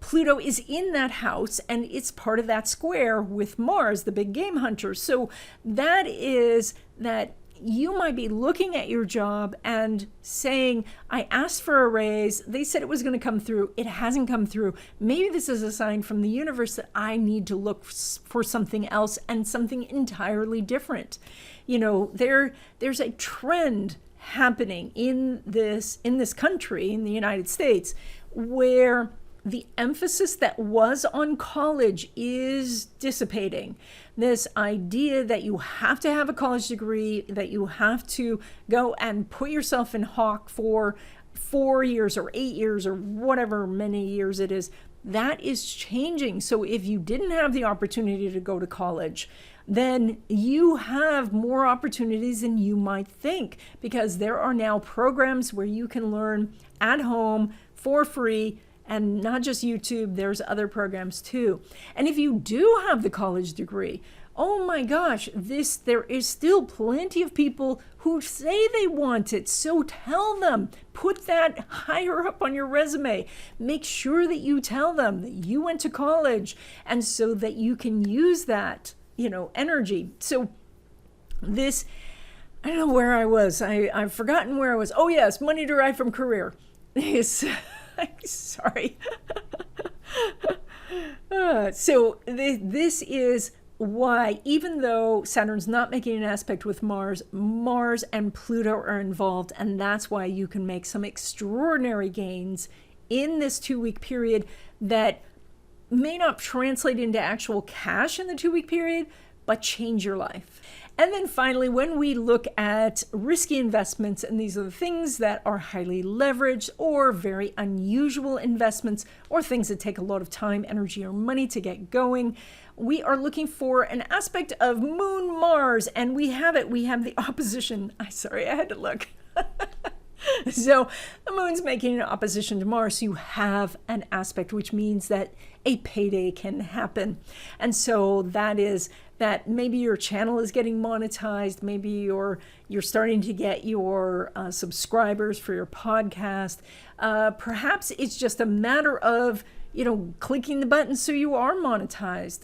Pluto is in that house and it's part of that square with Mars, the big game hunter. So that is that you might be looking at your job and saying, I asked for a raise. They said it was going to come through. It hasn't come through. Maybe this is a sign from the universe that I need to look for something else and something entirely different. You know, there's a trend happening in this country, in the United States, where the emphasis that was on college is dissipating. This idea that you have to have a college degree, that you have to go and put yourself in hock for 4 years or 8 years or whatever many years it is, that is changing. So if you didn't have the opportunity to go to college, then you have more opportunities than you might think, because there are now programs where you can learn at home for free. And not just YouTube, there's other programs too. And if you do have the college degree, oh my gosh, there is still plenty of people who say they want it. So tell them, put that higher up on your resume. Make sure that you tell them that you went to college, and so that you can use that, energy. So this, I don't know where I was. I've forgotten where I was. Oh yes, money derived from career. Sorry. So this is why, even though Saturn's not making an aspect with Mars, Mars and Pluto are involved, and that's why you can make some extraordinary gains in this 2-week period that may not translate into actual cash in the 2-week period, but change your life. And then finally, when we look at risky investments, and these are the things that are highly leveraged or very unusual investments, or things that take a lot of time, energy, or money to get going, we are looking for an aspect of Moon Mars, and we have it. We have the opposition. Sorry, I had to look. So the moon's making an opposition to Mars. So you have an aspect, which means that a payday can happen. And so that is that maybe your channel is getting monetized. Maybe you're starting to get your subscribers for your podcast. Perhaps it's just a matter of clicking the button so you are monetized.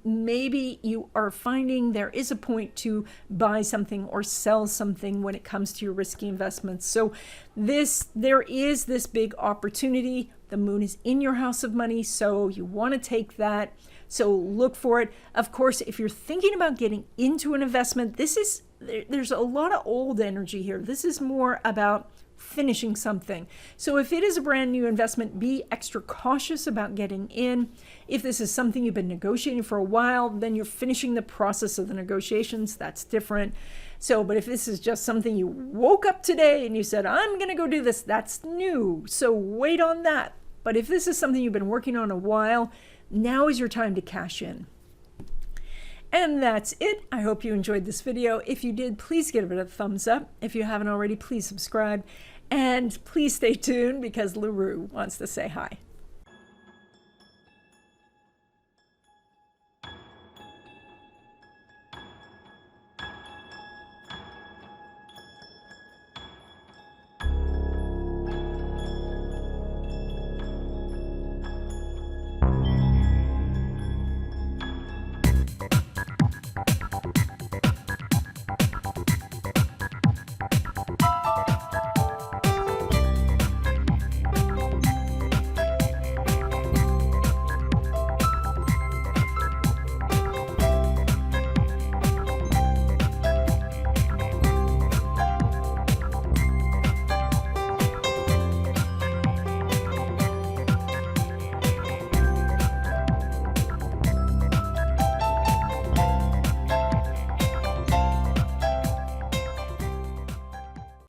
Maybe you are finding there is a point to buy something or sell something when it comes to your risky investments. So there is this big opportunity. The moon is in your house of money, so you want to take that. So look for it. Of course, if you're thinking about getting into an investment, there's a lot of old energy here. This is more about finishing something. So if it is a brand new investment, be extra cautious about getting in. If this is something you've been negotiating for a while, then you're finishing the process of the negotiations. That's different. So, but if this is just something you woke up today and you said, I'm going to go do this, that's new. So wait on that. But if this is something you've been working on a while, now is your time to cash in. And that's it. I hope you enjoyed this video. If you did, please give it a thumbs up. If you haven't already, please subscribe. And please stay tuned, because LaRue wants to say hi.